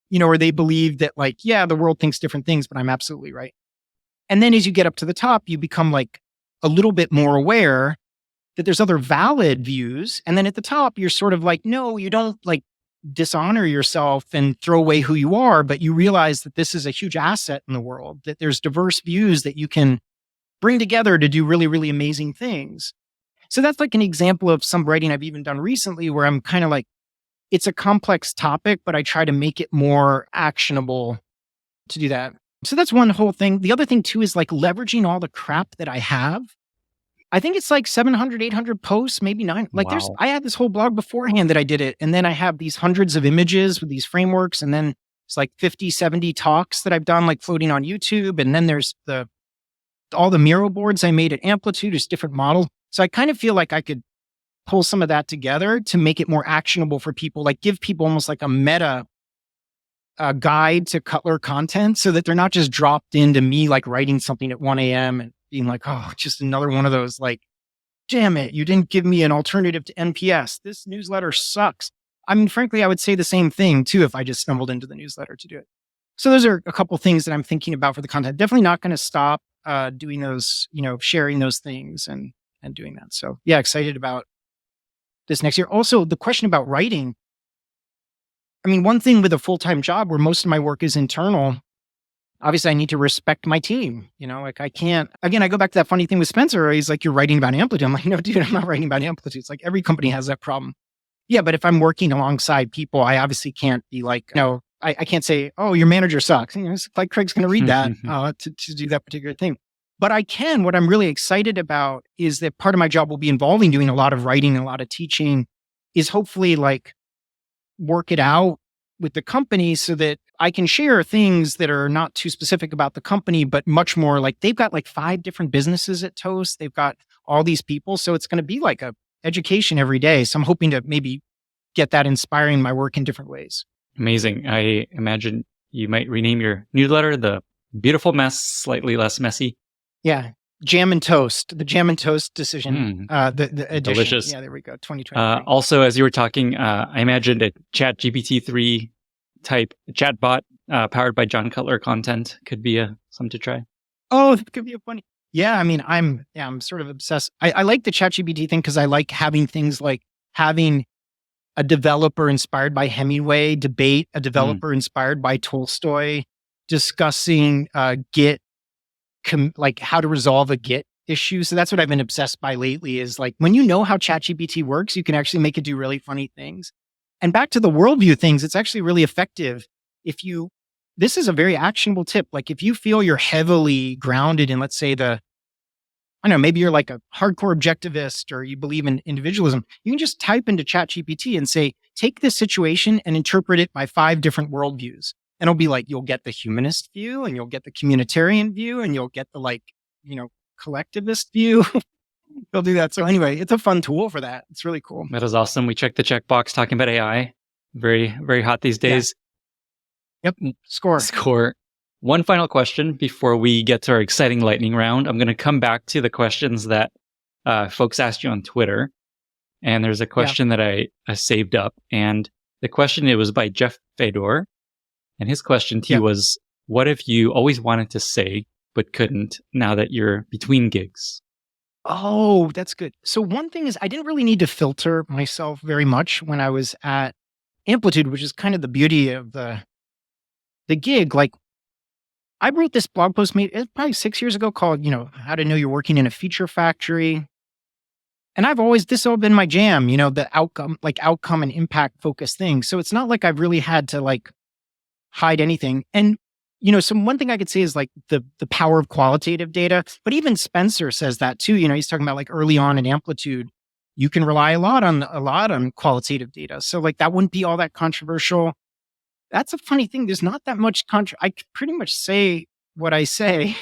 where they believe that like, yeah, the world thinks different things, but I'm absolutely right. And then as you get up to the top, you become like a little bit more aware that there's other valid views. And then at the top, you're sort of like, no, you don't like dishonor yourself and throw away who you are, but you realize that this is a huge asset in the world, that there's diverse views that you can bring together to do really, really amazing things. So that's like an example of some writing I've even done recently where I'm kind of like, it's a complex topic, but I try to make it more actionable to do that. So that's one whole thing. The other thing too is like leveraging all the crap that I have. I think it's like 700, 800 posts, maybe 9. Like I had this whole blog beforehand that I did it. And then I have these hundreds of images with these frameworks. And then it's like 50, 70 talks that I've done like floating on YouTube. And then there's all the Miro boards I made at Amplitude is different models. So I kind of feel like I could pull some of that together to make it more actionable for people, like give people almost like a meta guide to Cutler content so that they're not just dropped into me like writing something at 1 a.m. and being like, oh, just another one of those like, damn it, you didn't give me an alternative to NPS. This newsletter sucks. I mean, frankly, I would say the same thing too if I just stumbled into the newsletter to do it. So those are a couple things that I'm thinking about for the content. Definitely not going to stop doing those, sharing those things and doing that. So yeah, excited about this next year. Also, the question about writing. I mean, one thing with a full-time job where most of my work is internal, obviously I need to respect my team. Like I can't, again, I go back to that funny thing with Spencer where he's like, you're writing about Amplitude. I'm like, no, dude, I'm not writing about Amplitude. It's like every company has that problem. Yeah, but if I'm working alongside people, I obviously can't be like, no, I can't say, oh, your manager sucks. It's like Craig's going to read that to do that particular thing. But I can, what I'm really excited about is that part of my job will be involving doing a lot of writing and a lot of teaching is hopefully like work it out with the company so that I can share things that are not too specific about the company, but much more like they've got like 5 different businesses at Toast. They've got all these people. So it's going to be like a education every day. So I'm hoping to maybe get that inspiring my work in different ways. Amazing. I imagine you might rename your newsletter The Beautiful Mess, Slightly Less Messy. Yeah. Jam and Toast, the Jam and Toast decision, the edition. Delicious. Yeah, there we go. 2023. Also, as you were talking, I imagined a ChatGPT-3 type chatbot powered by John Cutler content could be something to try. Oh, that could be a funny. Yeah, I mean, I'm sort of obsessed. I like the ChatGPT thing because I like having things like having a developer inspired by Hemingway debate a developer inspired by Tolstoy discussing Git. Like how to resolve a Git issue. So that's what I've been obsessed by lately is like, when you know how ChatGPT works, you can actually make it do really funny things. And back to the worldview things, it's actually really effective. This is a very actionable tip. Like if you feel you're heavily grounded in, let's say maybe you're like a hardcore objectivist or you believe in individualism, you can just type into ChatGPT and say, take this situation and interpret it by 5 different worldviews. And it'll be like, you'll get the humanist view and you'll get the communitarian view and you'll get the collectivist view. You'll do that. So anyway, it's a fun tool for that. It's really cool. That is awesome. We checked the checkbox talking about AI. Very, very hot these days. Yeah. Yep. Score. One final question before we get to our exciting lightning round. I'm going to come back to the questions that folks asked you on Twitter. And there's a question that I saved up. And the question, it was by Jeff Fedor. And his question to you was, what if you always wanted to say, but couldn't now that you're between gigs? Oh, that's good. So one thing is I didn't really need to filter myself very much when I was at Amplitude, which is kind of the beauty of the gig. Like, I wrote this blog post probably 6 years ago called, How to Know You're Working in a Feature Factory. And this has all been my jam, the outcome and impact focused thing. So it's not like I've really had to like hide anything. And, so one thing I could say is like the power of qualitative data, but even Spencer says that too. He's talking about like early on in Amplitude, you can rely a lot on qualitative data. So like that wouldn't be all that controversial. That's a funny thing. There's not that much I pretty much say what I say,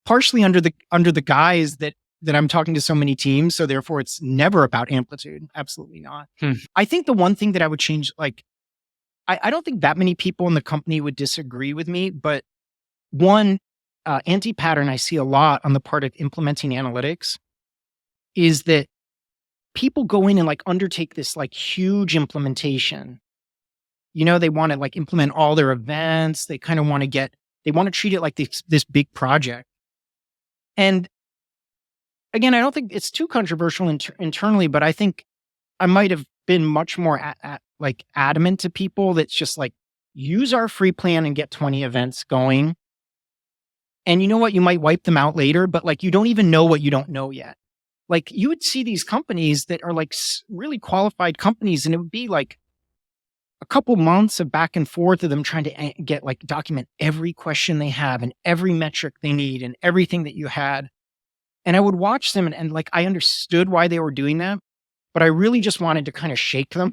partially under the guise that I'm talking to so many teams. So therefore it's never about Amplitude. Absolutely not. I think the one thing that I would change, like, I don't think that many people in the company would disagree with me, but one anti-pattern I see a lot on the part of implementing analytics is that people go in and like undertake this like huge implementation. They want to like implement all their events. They kind of want to treat it like this big project. And again, I don't think it's too controversial internally, but I think I might have been much more adamant to people that's just like, use our free plan and get 20 events going. And you know what? You might wipe them out later, but like, you don't even know what you don't know yet. Like, you would see these companies that are like really qualified companies, and it would be like a couple months of back and forth of them trying to get like document every question they have and every metric they need and everything that you had. And I would watch them and like, I understood why they were doing that, but I really just wanted to kind of shake them,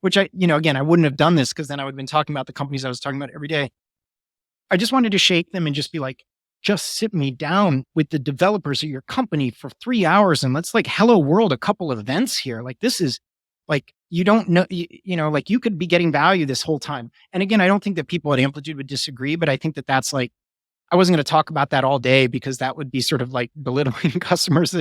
which again, I wouldn't have done this because then I would have been talking about the companies I was talking about every day. I just wanted to shake them and just be like, just sit me down with the developers of your company for 3 hours and let's like hello world a couple of events here. Like, this is like, you don't know, like you could be getting value this whole time. And again, I don't think that people at Amplitude would disagree, but I think that that's like, I wasn't going to talk about that all day because that would be sort of like belittling customers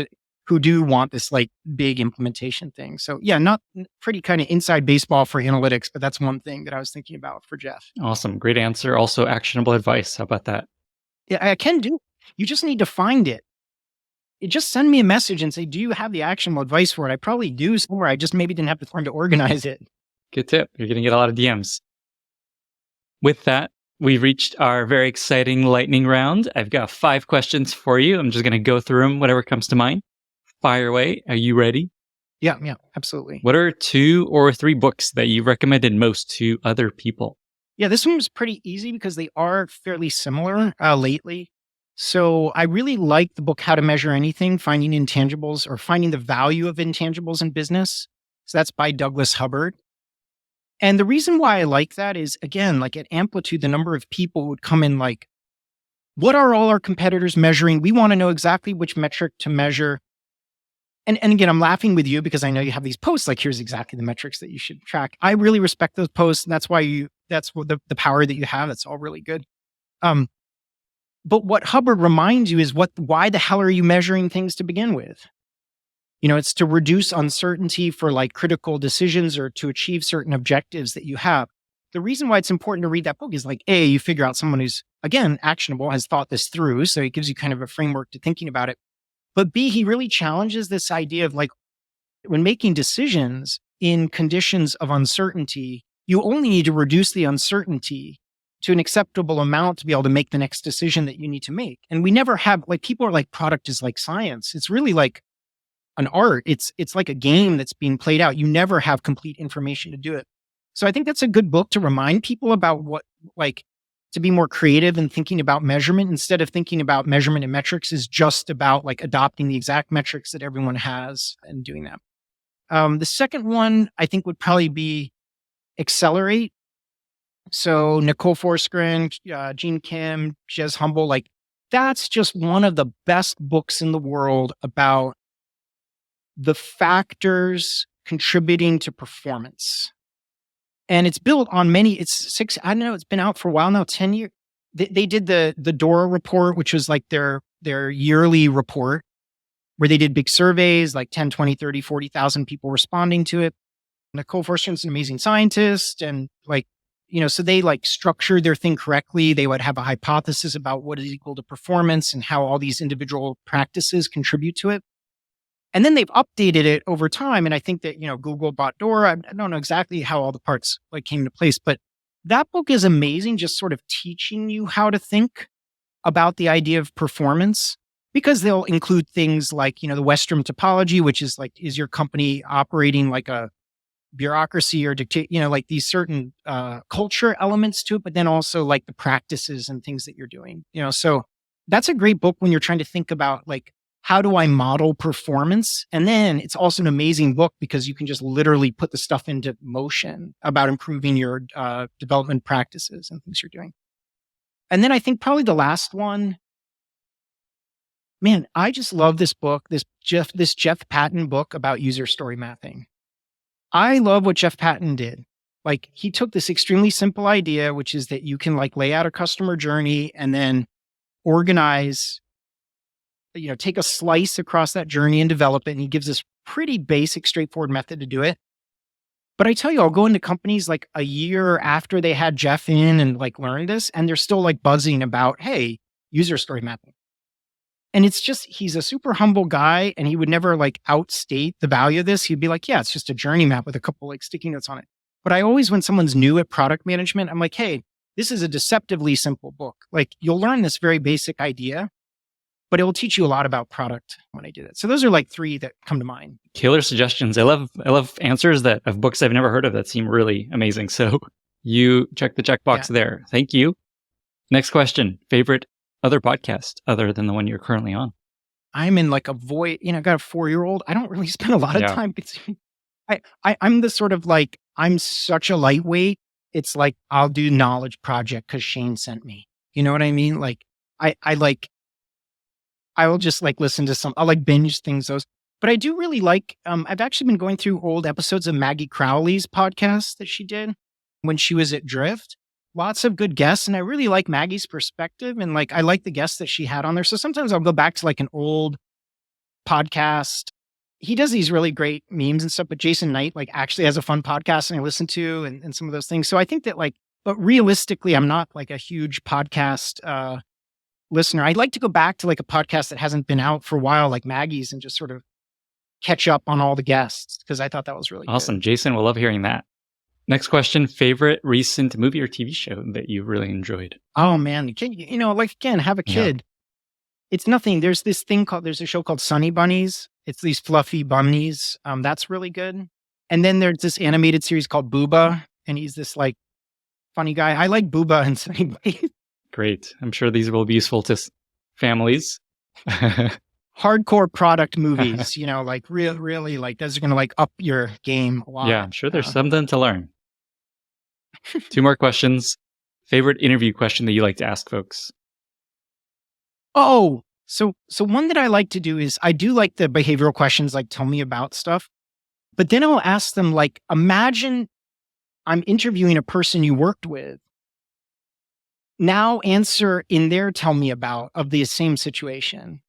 who do want this like big implementation thing. So yeah, not pretty kind of inside baseball for analytics, but that's one thing that I was thinking about for Jeff. Awesome. Great answer. Also actionable advice. How about that? Yeah, I can do. You just need to find it. Just send me a message and say, do you have the actionable advice for it? I probably do somewhere. I just maybe didn't have the time to organize it. Good tip. You're going to get a lot of DMs. With that, we've reached our very exciting lightning round. I've got 5 questions for you. I'm just going to go through them, whatever comes to mind. Fire away. Are you ready? Yeah, absolutely. What are 2 or 3 books that you recommended most to other people? Yeah, this one was pretty easy because they are fairly similar lately. So I really like the book, How to Measure Anything, Finding Intangibles or Finding the Value of Intangibles in Business. So that's by Douglas Hubbard. And the reason why I like that is, again, like at Amplitude, the number of people would come in like, what are all our competitors measuring? We want to know exactly which metric to measure. And again, I'm laughing with you because I know you have these posts, like here's exactly the metrics that you should track. I really respect those posts. And that's why that's what the power that you have. That's all really good. But what Hubbard reminds you is why the hell are you measuring things to begin with? It's to reduce uncertainty for like critical decisions or to achieve certain objectives that you have. The reason why it's important to read that book is like, A, you figure out someone who's, again, actionable, has thought this through. So it gives you kind of a framework to thinking about it. But B, he really challenges this idea of like, when making decisions in conditions of uncertainty, you only need to reduce the uncertainty to an acceptable amount to be able to make the next decision that you need to make. And we never have, like, people are like, product is like science. It's really like an art. It's like a game that's being played out. You never have complete information to do it. So I think that's a good book to remind people about to be more creative and thinking about measurement instead of thinking about measurement and metrics is just about like adopting the exact metrics that everyone has and doing that. The second one I think would probably be Accelerate. So Nicole Forsgren, Gene Kim, Jez Humble, like that's just one of the best books in the world about the factors contributing to performance. And it's built on it's been out for a while now, 10 years. They did the Dora report, which was like their yearly report where they did big surveys, like 10, 20, 30, 40,000 people responding to it. Nicole Forsgren's an amazing scientist. And so they like structured their thing correctly. They would have a hypothesis about what is equal to performance and how all these individual practices contribute to it. And then they've updated it over time. And I think that, Google bought Dora. I don't know exactly how all the parts came into place, but that book is amazing, just sort of teaching you how to think about the idea of performance, because they'll include things like, the Western topology, which is is your company operating like a bureaucracy or dictate, these certain culture elements to it, but then also the practices and things that you're doing, so that's a great book when you're trying to think about how do I model performance? And then it's also an amazing book because you can just literally put the stuff into motion about improving your development practices and things you're doing. And then I think probably the last one, man, I just love this book, this Jeff Patton book about user story mapping. I love what Jeff Patton did. He took this extremely simple idea, which is that you can lay out a customer journey and then organize, take a slice across that journey and develop it. And he gives this pretty basic, straightforward method to do it. But I tell you, I'll go into companies a year after they had Jeff in and learned this, and they're still buzzing about, hey, user story mapping. And it's just, he's a super humble guy, and he would never outstate the value of this. He'd be yeah, it's just a journey map with a couple sticky notes on it. But I always, when someone's new at product management, I'm hey, this is a deceptively simple book. You'll learn this very basic idea, but it will teach you a lot about product when I do that. So those are 3 that come to mind. Killer suggestions. I love answers of books I've never heard of that seem really amazing. So you check the checkbox there. Thank you. Next question. Favorite other podcast other than the one you're currently on? I'm in a void, I got a 4-year-old. I don't really spend a lot of time. I'm the sort of I'm such a lightweight. It's I'll do knowledge project because Shane sent me. You know what I mean? I will just listen to some, I'll binge things those. But I do really I've actually been going through old episodes of Maggie Crowley's podcast that she did when she was at Drift. Lots of good guests. And I really like Maggie's perspective. And I like the guests that she had on there. So sometimes I'll go back to an old podcast. He does these really great memes and stuff, but Jason Knight actually has a fun podcast and I listen to and some of those things. So I think that but realistically, I'm not a huge podcast listener. I'd like to go back to a podcast that hasn't been out for a while, like Maggie's, and just sort of catch up on all the guests because I thought that was really awesome. Good. Jason, we'll love hearing that. Next question, favorite recent movie or TV show that you really enjoyed? Oh man, again, have a kid. Yeah. It's nothing. There's a show called Sunny Bunnies. It's these fluffy bunnies. That's really good. And then there's this animated series called Booba, and he's this funny guy. I like Booba and Sunny Bunnies. Great. I'm sure these will be useful to families. Hardcore product movies, really those are going to up your game a lot. Yeah, I'm sure there's something to learn. 2 more questions. Favorite interview question that you like to ask folks? Oh, so one that I like to do is I do like the behavioral questions, tell me about stuff. But then I'll ask them imagine I'm interviewing a person you worked with. Now answer in their tell me about of the same situation.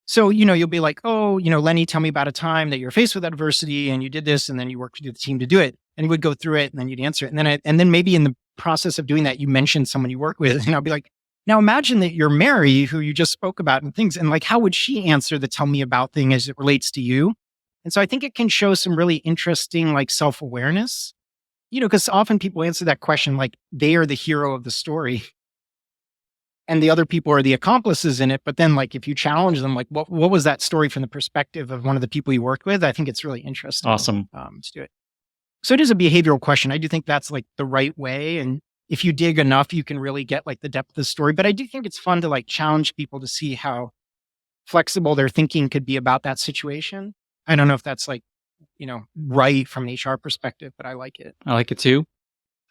So, you'll be oh, Lenny, tell me about a time that you're faced with adversity and you did this and then you worked with the team to do it. And you would go through it and then you'd answer it. And then maybe in the process of doing that, you mentioned someone you work with. And I'll be now imagine that you're Mary, who you just spoke about and things. And how would she answer the tell me about thing as it relates to you? And so I think it can show some really interesting self-awareness, because often people answer that question they are the hero of the story. And the other people are the accomplices in it. But then if you challenge them, what was that story from the perspective of one of the people you worked with? I think it's really interesting. Awesome. To do it. So it is a behavioral question. I do think that's the right way. And if you dig enough, you can really get the depth of the story. But I do think it's fun to challenge people to see how flexible their thinking could be about that situation. I don't know if that's right from an HR perspective, but I like it. I like it too.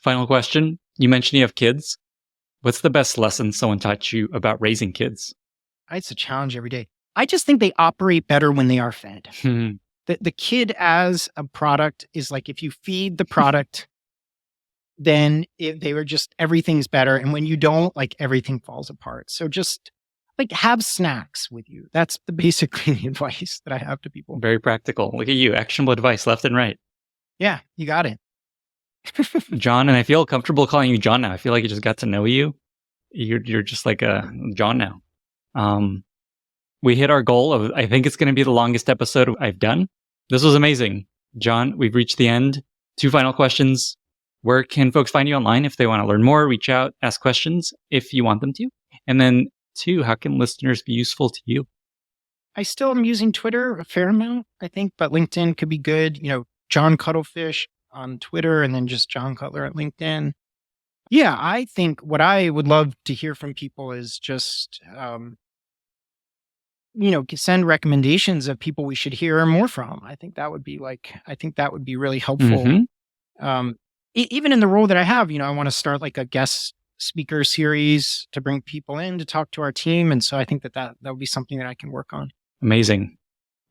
Final question. You mentioned you have kids. What's the best lesson someone taught you about raising kids? It's a challenge every day. I just think they operate better when they are fed. The kid as a product is if you feed the product, then they were just, everything's better. And when you don't, everything falls apart. So just have snacks with you. That's basically the advice that I have to people. Very practical. Look at you. Actionable advice left and right. Yeah, you got it. John, and I feel comfortable calling you John now. I feel like I just got to know you. You're just like a John now. We hit our goal of, I think it's going to be the longest episode I've done. This was amazing. John, we've reached the end. 2 final questions. Where can folks find you online if they want to learn more, reach out, ask questions if you want them to? And then 2, how can listeners be useful to you? I still am using Twitter a fair amount, I think, but LinkedIn could be good. John Cuttlefish on Twitter and then just John Cutler at LinkedIn. Yeah, I think what I would love to hear from people is just, send recommendations of people we should hear more from. I think that would be really helpful. Even in the role that I have, I want to start like a guest speaker series to bring people in to talk to our team. And so I think that would be something that I can work on. Amazing.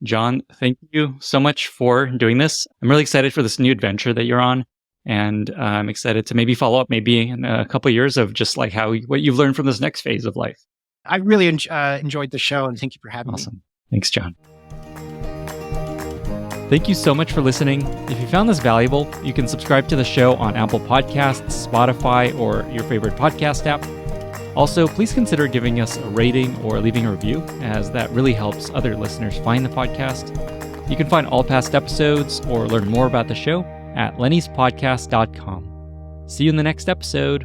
John, thank you so much for doing this. I'm really excited for this new adventure that you're on. And I'm excited to maybe follow up maybe in a couple of years of just like what you've learned from this next phase of life. I really enjoyed the show, and thank you for having me. Awesome. Thanks, John. Thank you so much for listening. If you found this valuable, you can subscribe to the show on Apple Podcasts, Spotify, or your favorite podcast app. Also, please consider giving us a rating or leaving a review, as that really helps other listeners find the podcast. You can find all past episodes or learn more about the show at lennyspodcast.com. See you in the next episode.